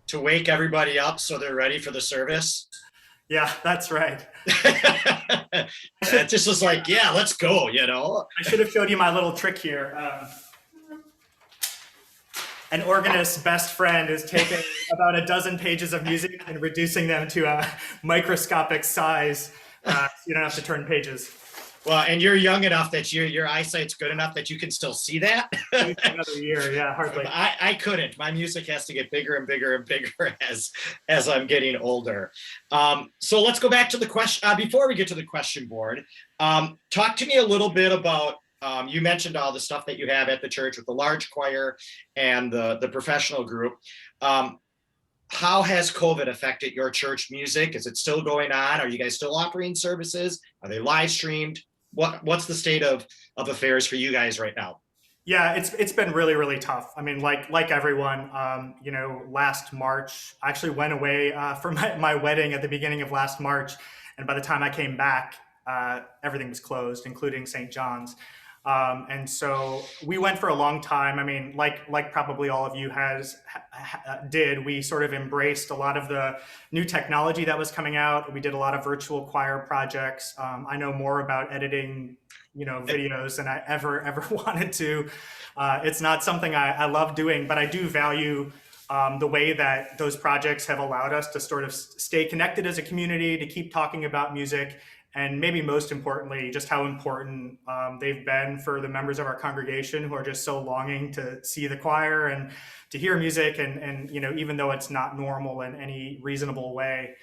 to wake everybody up so they're ready for the service? Yeah, that's right. It just was like, yeah, let's go, you know? I should have showed you my little trick here. An organist's best friend is taking about a dozen pages of music and reducing them to a microscopic size. So you don't have to turn pages. Well, and you're young enough that your eyesight's good enough that you can still see that. Another year, yeah, hardly. I couldn't. My music has to get bigger and bigger and bigger as I'm getting older. So let's go back to the question. Before we get to the question board, talk to me a little bit about, you mentioned all the stuff that you have at the church with the large choir and the professional group. how has COVID affected your church music? Is it still going on? Are you guys still offering services? Are they live streamed? What's the state of affairs for you guys right now? Yeah, it's been really, really tough. I mean, like everyone, last March, I actually went away for my wedding at the beginning of last March, and by the time I came back, everything was closed, including St. John's. And so we went for a long time. I mean, like probably all of you did, we sort of embraced a lot of the new technology that was coming out. We did a lot of virtual choir projects. I know more about editing videos than I ever wanted to. It's not something I love doing, but I do value the way that those projects have allowed us to sort of stay connected as a community, to keep talking about music, and maybe most importantly, just how important they've been for the members of our congregation who are just so longing to see the choir and to hear music, and even though it's not normal in any reasonable way,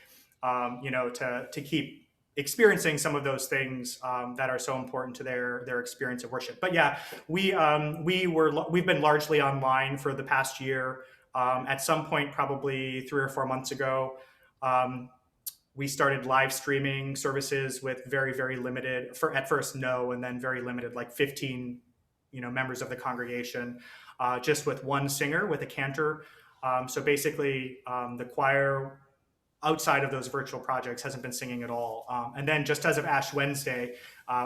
to keep experiencing some of those things that are so important to their experience of worship. But yeah, we've been largely online for the past year. At some point, probably 3 or 4 months ago, we started live streaming services with very, very limited, at first no, and then very limited, like 15 members of the congregation, just with one singer with a cantor. So basically the choir outside of those virtual projects hasn't been singing at all. And then just as of Ash Wednesday,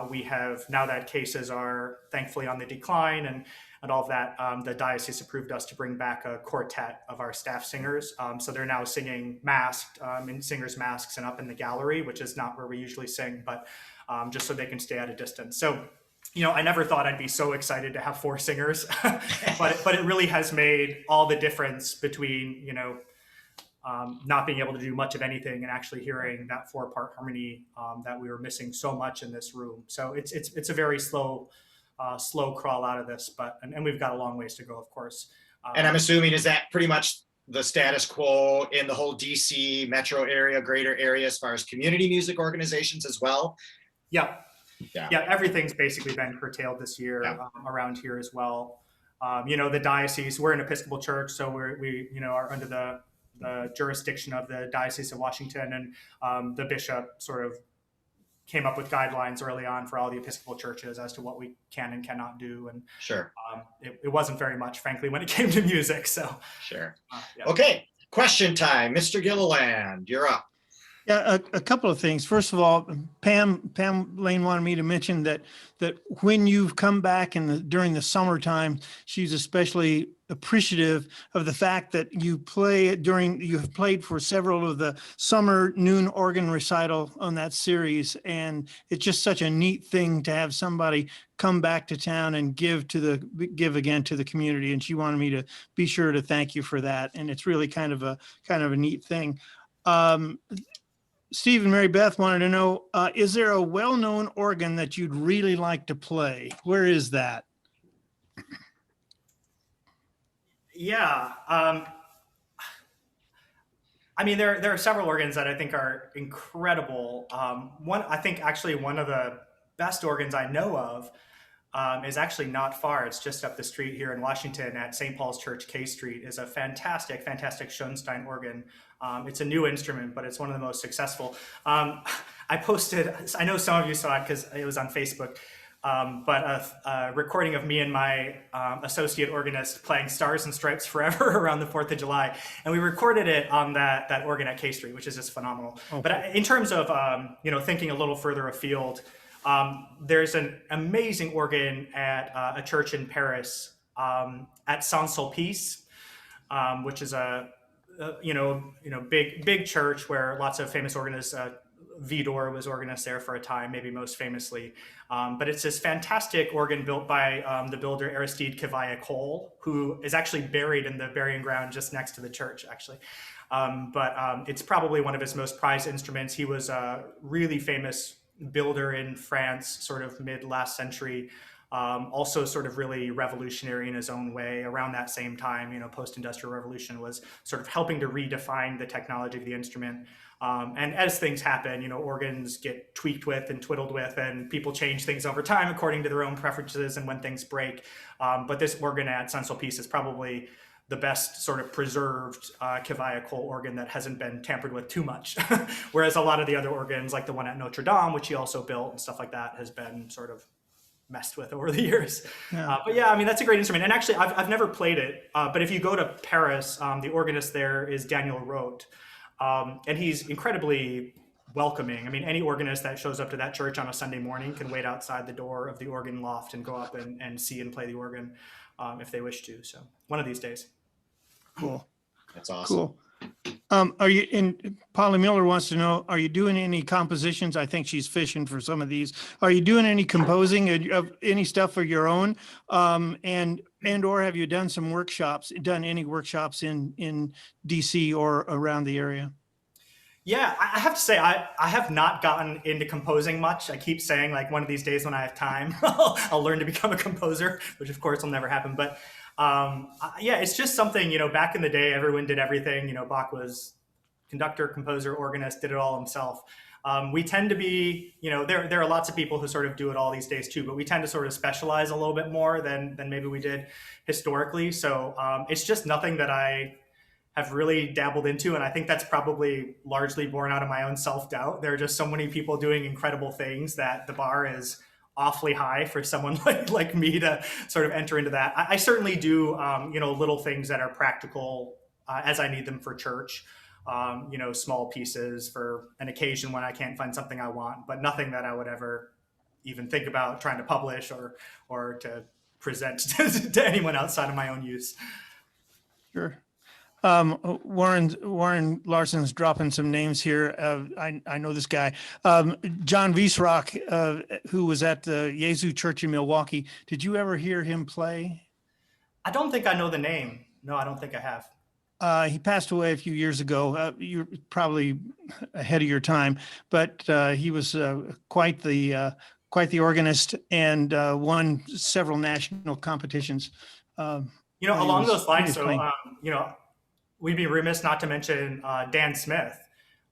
we have, now that cases are thankfully on the decline and all of that, the diocese approved us to bring back a quartet of our staff singers. So they're now singing masked, in singers' masks and up in the gallery, which is not where we usually sing, but just so they can stay at a distance. So, I never thought I'd be so excited to have 4 singers, but it really has made all the difference between, not being able to do much of anything and actually hearing that 4-part harmony that we were missing so much in this room. So it's a very slow crawl out of this, and we've got a long ways to go, of course. And I'm assuming, is that pretty much the status quo in the whole DC metro area, greater area, as far as community music organizations as well? Yeah. Everything's basically been curtailed this year around here as well. The diocese, we're an Episcopal church, so we are under the jurisdiction of the Diocese of Washington, and the bishop sort of came up with guidelines early on for all the Episcopal churches as to what we can and cannot do. And sure, it wasn't very much, frankly, when it came to music. So sure. Okay, question time. Mr. Gilliland, you're up. Yeah, a couple of things. First of all, Pam Lane wanted me to mention that when you've come back during the summertime, she's especially appreciative of the fact that you have played for several of the summer noon organ recital on that series, and it's just such a neat thing to have somebody come back to town and give again to the community. And she wanted me to be sure to thank you for that, and it's really kind of a neat thing. Steve and Mary Beth wanted to know, is there a well-known organ that you'd really like to play? Where is that? Yeah. I mean, there are several organs that I think are incredible. One of the best organs I know of is actually not far. It's just up the street here in Washington at St. Paul's Church, K Street, is a fantastic Schoenstein organ. It's a new instrument, but it's one of the most successful. I posted, I know some of you saw it because it was on Facebook, but a recording of me and my associate organist playing Stars and Stripes Forever around the 4th of July. And we recorded it on that organ at K Street, which is just phenomenal. Okay. But in terms of, thinking a little further afield, there's an amazing organ at a church in Paris at Saint-Sulpice, which is a big church where lots of famous organists. Vidor was organist there for a time, maybe most famously. But it's this fantastic organ built by the builder Erstad Cole, who is actually buried in the burying ground just next to the church, actually. But it's probably one of his most prized instruments. He was a really famous builder in France, sort of mid last century. Also sort of really revolutionary in his own way. Around that same time, post-industrial revolution was sort of helping to redefine the technology of the instrument. And as things happen, organs get tweaked with and twiddled with, and people change things over time according to their own preferences and when things break. But this organ at Saint-Sulpice is probably the best sort of preserved Kivaya coal organ that hasn't been tampered with too much. Whereas a lot of the other organs, like the one at Notre Dame, which he also built and stuff like that, has been sort of messed with over the years. Yeah. But yeah, I mean, that's a great instrument. And actually, I've never played it, but if you go to Paris, the organist there is Daniel Roth, and he's incredibly welcoming. I mean, any organist that shows up to that church on a Sunday morning can wait outside the door of the organ loft and go up and see and play the organ if they wish to. So one of these days. Cool. That's awesome. Cool. Are you in? Polly Miller wants to know, are you doing any compositions? I think she's fishing for some of these. Are you doing any composing of any stuff for your own? And or have you done some workshops, done any workshops in DC or around the area? Yeah, I have to say, I have not gotten into composing much. I keep saying, like, one of these days when I have time, I'll learn to become a composer, which of course will never happen. But yeah, it's just something, you know, back in the day, everyone did everything. You know, Bach was conductor, composer, organist, did it all himself. We tend to be, you know, there are lots of people who sort of do it all these days too, but we tend to sort of specialize a little bit more than maybe we did historically. So it's just nothing that I have really dabbled into. And I think that's probably largely born out of my own self-doubt. There are just so many people doing incredible things that the bar is awfully high for someone like me to sort of enter into that. I certainly do, you know, little things that are practical as I need them for church, you know, small pieces for an occasion when I can't find something I want, but nothing that I would ever even think about trying to publish or to present to anyone outside of my own use. Sure. Warren Larson's dropping some names here. I know this guy, John Wiesrock, who was at the Jesu Church in Milwaukee. Did you ever hear him play? I don't think I know the name. No, I don't think I have. He passed away a few years ago. You're probably ahead of your time, but he was quite the organist and won several national competitions. You know, along those lines, so you know, we'd be remiss not to mention Dan Smith.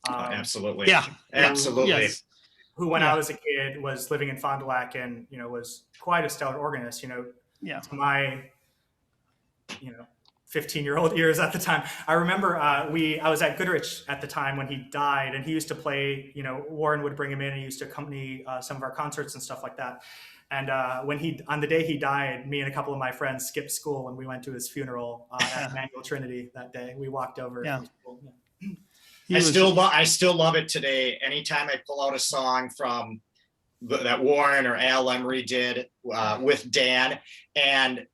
Absolutely. Yeah. Absolutely. Yes. Who, when I was a kid, was living in Fond du Lac and, you know, was quite a stellar organist, you know, to my, you know, 15-year-old ears at the time. I remember I was at Goodrich at the time when he died, and he used to play, you know, Warren would bring him in and he used to accompany some of our concerts and stuff like that. And on the day he died, me and a couple of my friends skipped school and we went to his funeral at Emmanuel Trinity that day. We walked over. Yeah. From school. I still love it today. Anytime I pull out a song from that Warren or Al Emery did with Dan, and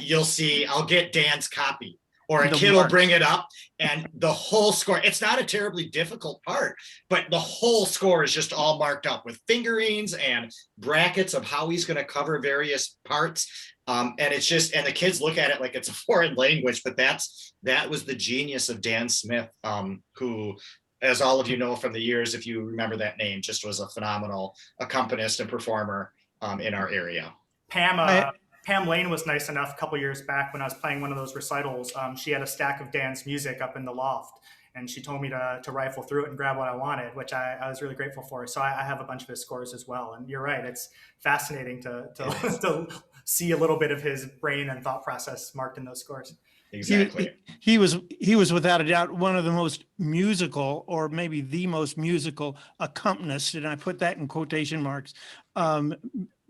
you'll see, I'll get Dan's copy, or a kid will bring it up, and the whole score, it's not a terribly difficult part, but the whole score is just all marked up with fingerings and brackets of how he's going to cover various parts. And it's just, and the kids look at it like it's a foreign language, but that was the genius of Dan Smith, who, as all of you know from the years, if you remember that name, just was a phenomenal accompanist and performer in our area. Pam Lane was nice enough a couple years back when I was playing one of those recitals. She had a stack of Dan's music up in the loft, and she told me to rifle through it and grab what I wanted, which I was really grateful for. So I have a bunch of his scores as well. And you're right, it's fascinating to see a little bit of his brain and thought process marked in those scores. Exactly. He was without a doubt one of the most musical, or maybe the most musical accompanist, and I put that in quotation marks,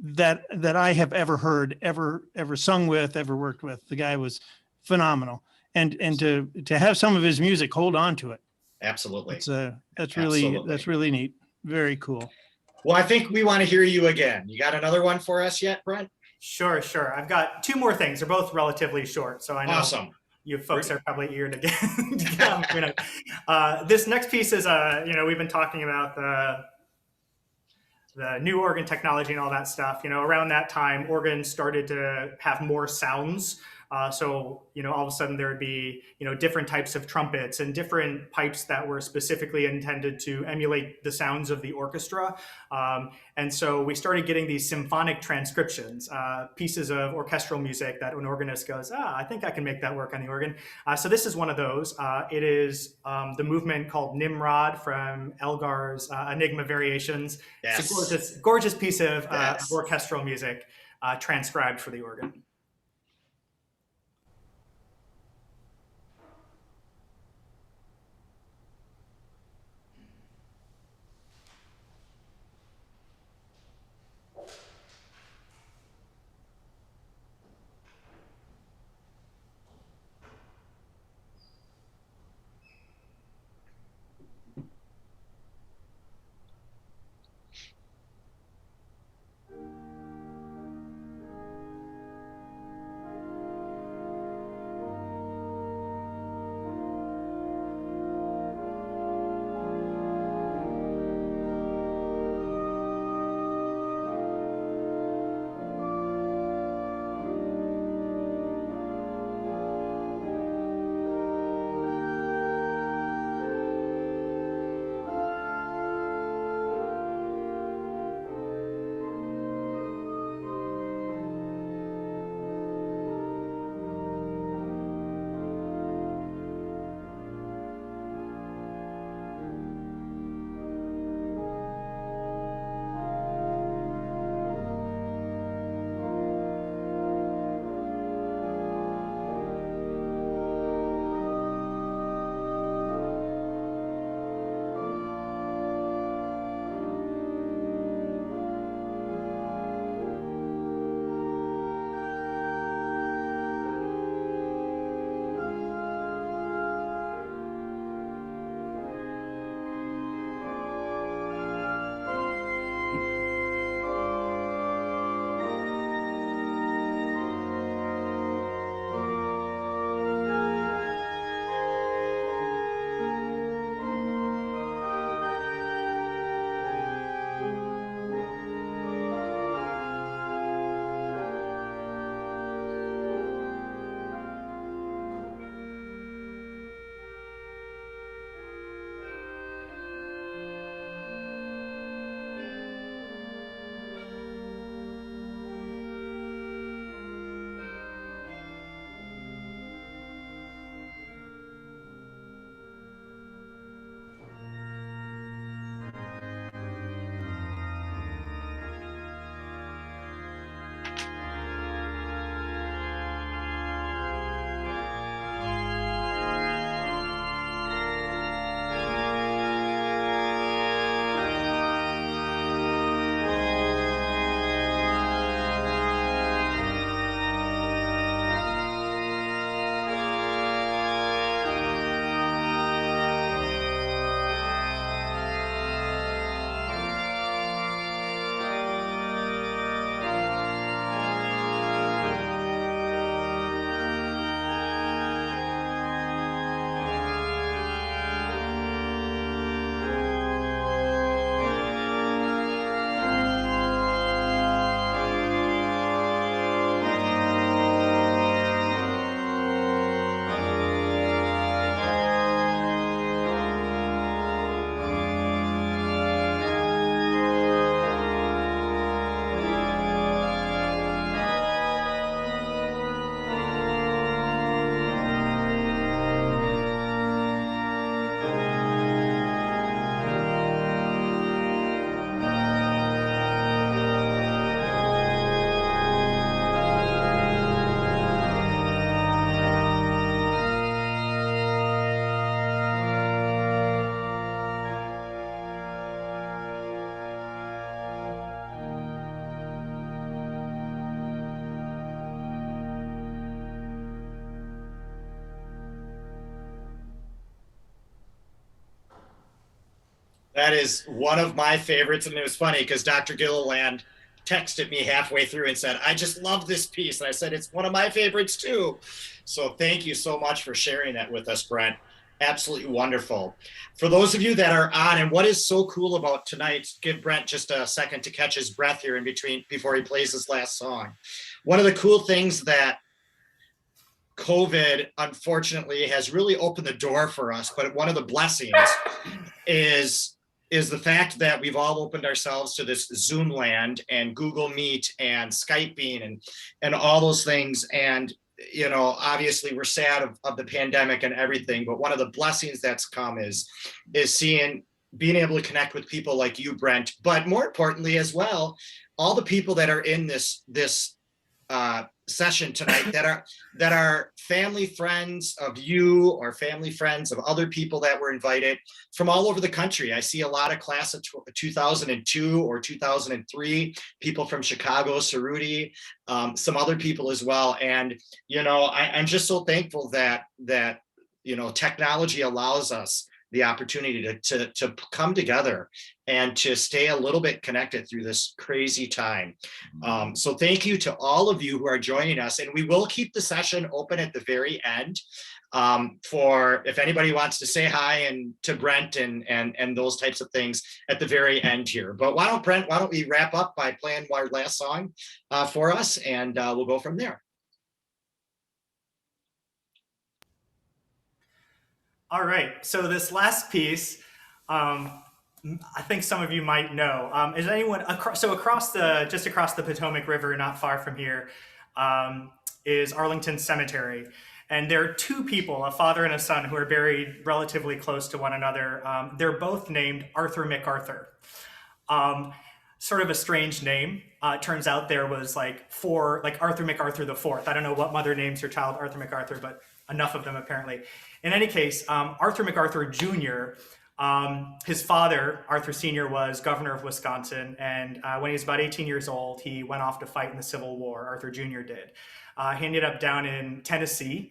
that I have ever heard, ever sung with, ever worked with. The guy was phenomenal, and to have some of his music hold on to it. Absolutely. That's really neat. Very cool. Well, I think we want to hear you again. You got another one for us yet, Brent? Sure. I've got two more things. They're both relatively short, so I know awesome. You folks are probably eager to get. This next piece is, you know, we've been talking about the new organ technology and all that stuff. You know, around that time, organs started to have more sounds. So, you know, all of a sudden there would be, you know, different types of trumpets and different pipes that were specifically intended to emulate the sounds of the orchestra. And so we started getting these symphonic transcriptions, pieces of orchestral music that an organist goes, I think I can make that work on the organ. So this is one of those. It is the movement called Nimrod from Elgar's Enigma Variations. Yes. It's a gorgeous piece of orchestral music transcribed for the organ. That is one of my favorites. And it was funny because Dr. Gilliland texted me halfway through and said, I just love this piece. And I said, it's one of my favorites too. So thank you so much for sharing that with us, Brent. Absolutely wonderful. For those of you that are on, and what is so cool about tonight, give Brent just a second to catch his breath here in between before he plays his last song. One of the cool things that COVID, unfortunately, has really opened the door for us, but one of the blessings is the fact that we've all opened ourselves to this Zoom land and Google Meet and Skyping and all those things. And, you know, obviously we're sad of the pandemic and everything, but one of the blessings that's come is being able to connect with people like you, Brent, but more importantly as well, all the people that are in this session tonight that are family friends of you or family friends of other people that were invited from all over the country. I see a lot of class of 2002 or 2003 people from Chicago, Cerruti, some other people as well. And you know, I'm just so thankful that you know, technology allows us the opportunity to come together and to stay a little bit connected through this crazy time. So thank you to all of you who are joining us, and we will keep the session open at the very end for if anybody wants to say hi and to Brent and those types of things at the very end here. But why don't we wrap up by playing our last song for us, and we'll go from there. All right, so this last piece, I think some of you might know. Is anyone across the Potomac River, not far from here, is Arlington Cemetery, and there are two people, a father and a son, who are buried relatively close to one another. They're both named Arthur MacArthur. Sort of a strange name. It turns out there was like Arthur MacArthur the Fourth. I don't know what mother names her child Arthur MacArthur, but enough of them apparently. In any case, Arthur MacArthur Jr., his father, Arthur Sr., was governor of Wisconsin, and when he was about 18 years old, he went off to fight in the Civil War. Arthur Jr. did. He ended up down in Tennessee,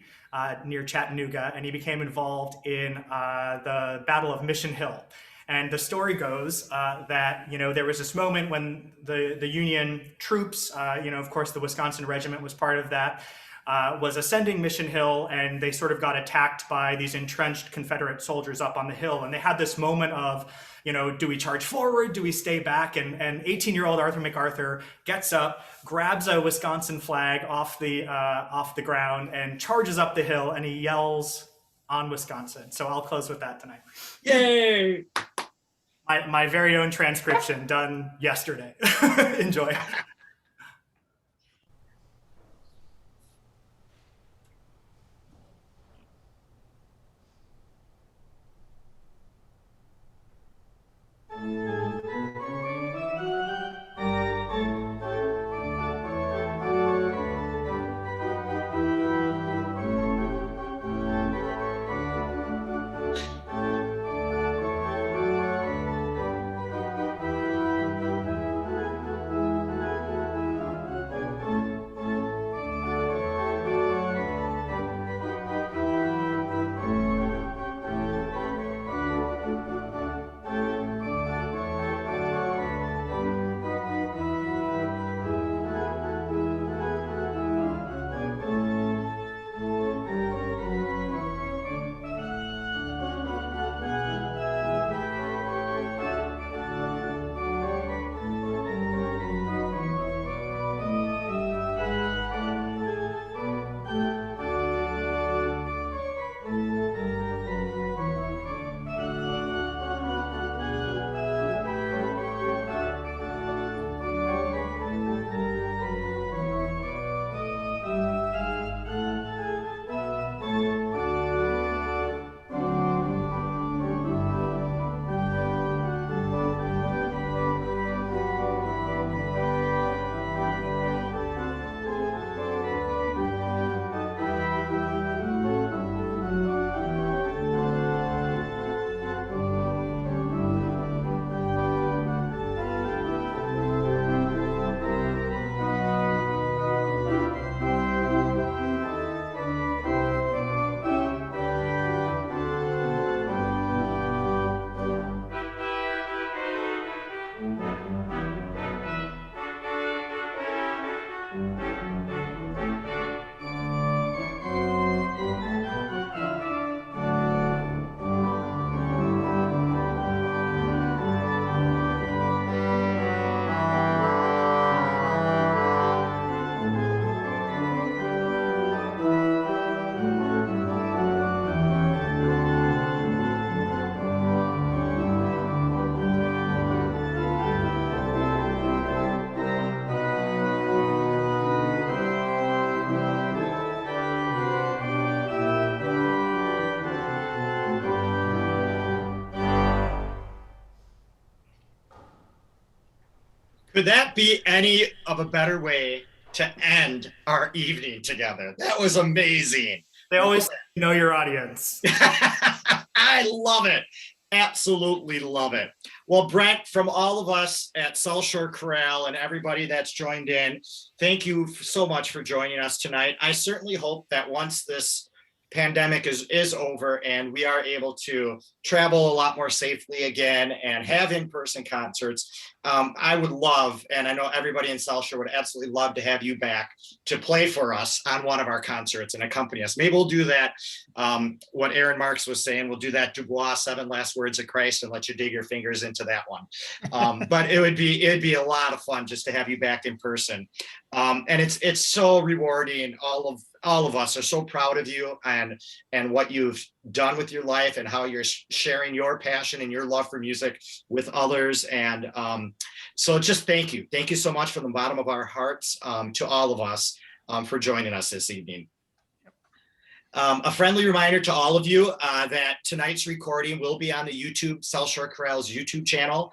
near Chattanooga, and he became involved in the Battle of Mission Hill. And the story goes that, you know, there was this moment when the Union troops, you know, of course, the Wisconsin Regiment was part of that, was ascending Mission Hill, and they sort of got attacked by these entrenched Confederate soldiers up on the hill. And they had this moment of, you know, do we charge forward? Do we stay back? And 18-year-old Arthur MacArthur gets up, grabs a Wisconsin flag off the ground, and charges up the hill, and he yells on Wisconsin. So I'll close with that tonight. Yay! My very own transcription done yesterday. Enjoy. Could that be any of a better way to end our evening together? That was amazing. They always know your audience. I love it. Absolutely love it. Well, Brent, from all of us at South Shore Corral and everybody that's joined in, thank you so much for joining us tonight. I certainly hope that once this pandemic is over and we are able to travel a lot more safely again and have in-person concerts, I would love, and I know everybody in South Shore would absolutely love to have you back to play for us on one of our concerts and accompany us. Maybe we'll do that. What Aaron Marks was saying, we'll do that Dubois 7 Last Words of Christ and let you dig your fingers into that one. But it'd be a lot of fun just to have you back in person. And it's so rewarding. All of us are so proud of you and what you've done with your life and how you're sharing your passion and your love for music with others. And so just thank you. Thank you so much from the bottom of our hearts to all of us for joining us this evening. A friendly reminder to all of you that tonight's recording will be on the YouTube, South Shore Corral's YouTube channel.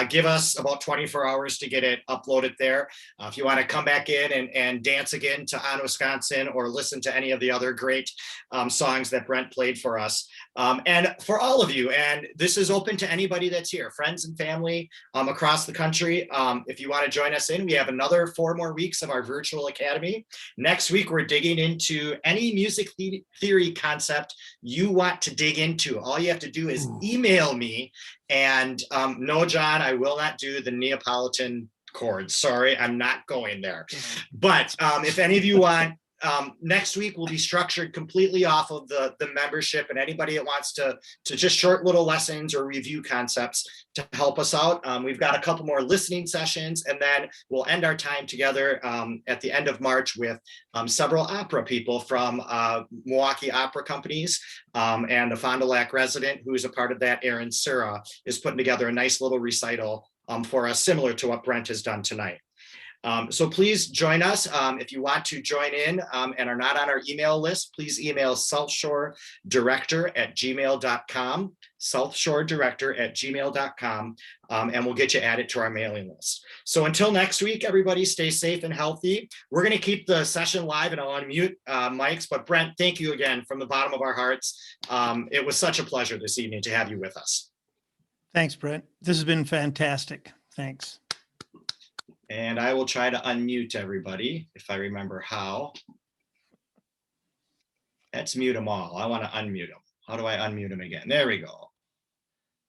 Give us about 24 hours to get it uploaded there. If you want to come back in and dance again to On Wisconsin or listen to any of the other great songs that Brent played for us. And for all of you, and this is open to anybody that's here, friends and family across the country. If you want to join us in, we have another 4 more weeks of our virtual academy. Next week, we're digging into any music theory concept you want to dig into. All you have to do is email me. And no, John, I will not do the Neapolitan chords. Sorry, I'm not going there. But if any of you want, next week will be structured completely off of the membership, and anybody that wants to just short little lessons or review concepts to help us out. We've got a couple more listening sessions, and then we'll end our time together at the end of March with several opera people from Milwaukee opera companies, and the Fond du Lac resident who is a part of that, Aaron Sura, is putting together a nice little recital for us, similar to what Brent has done tonight. So please join us. If you want to join in and are not on our email list, please email southshoredirector@gmail.com, southshoredirector@gmail.com, and we'll get you added to our mailing list. So until next week, everybody stay safe and healthy. We're going to keep the session live and I'll unmute mics, but Brent, thank you again from the bottom of our hearts. It was such a pleasure this evening to have you with us. Thanks, Brent. This has been fantastic. Thanks. And I will try to unmute everybody if I remember how. Let's mute them all. I want to unmute them. How do I unmute them again? There we go.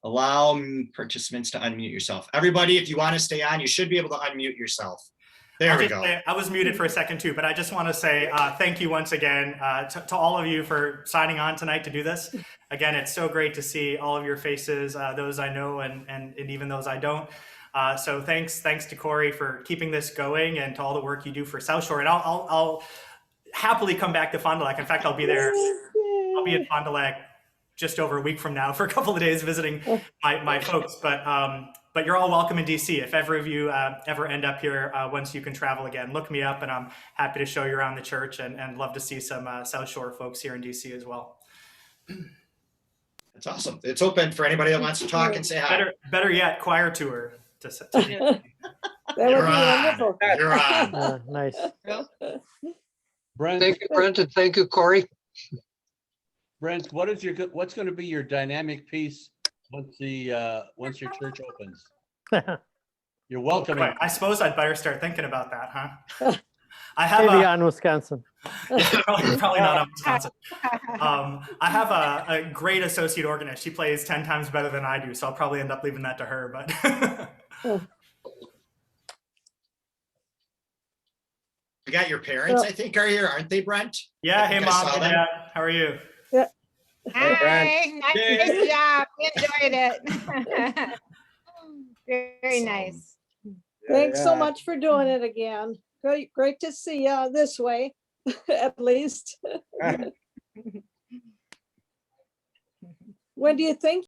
Allow participants to unmute yourself. Everybody, if you want to stay on, you should be able to unmute yourself. There we go. I was muted for a second too, but I just want to say thank you once again to all of you for signing on tonight to do this. Again, it's so great to see all of your faces, those I know and even those I don't. So thanks to Corey for keeping this going and to all the work you do for South Shore. And I'll happily come back to Fond du Lac. In fact, I'll be there. I'll be in Fond du Lac just over a week from now for a couple of days visiting my folks. But you're all welcome in DC. If ever of you ever end up here, once you can travel again, look me up and I'm happy to show you around the church and love to see some South Shore folks here in DC as well. That's awesome. It's open for anybody that wants to talk and say hi. Better yet, choir tour. That would be wonderful. You're on. Nice. Brent, thank you, Brent, and thank you, Corey. Brent, what's going to be your dynamic piece once your church opens? You're welcome. I suppose I'd better start thinking about that, huh? I have maybe on Wisconsin. Yeah, probably not on Wisconsin. I have a great associate organist. She plays 10 times better than I do, so I'll probably end up leaving that to her. But You got your parents, I think, are here, aren't they, Brent? yeah, hey mom, hey dad, how are you? Hi, nice job. We enjoyed it. Very nice. Thanks so much for doing it again. Great to see you this way, at least. When do you think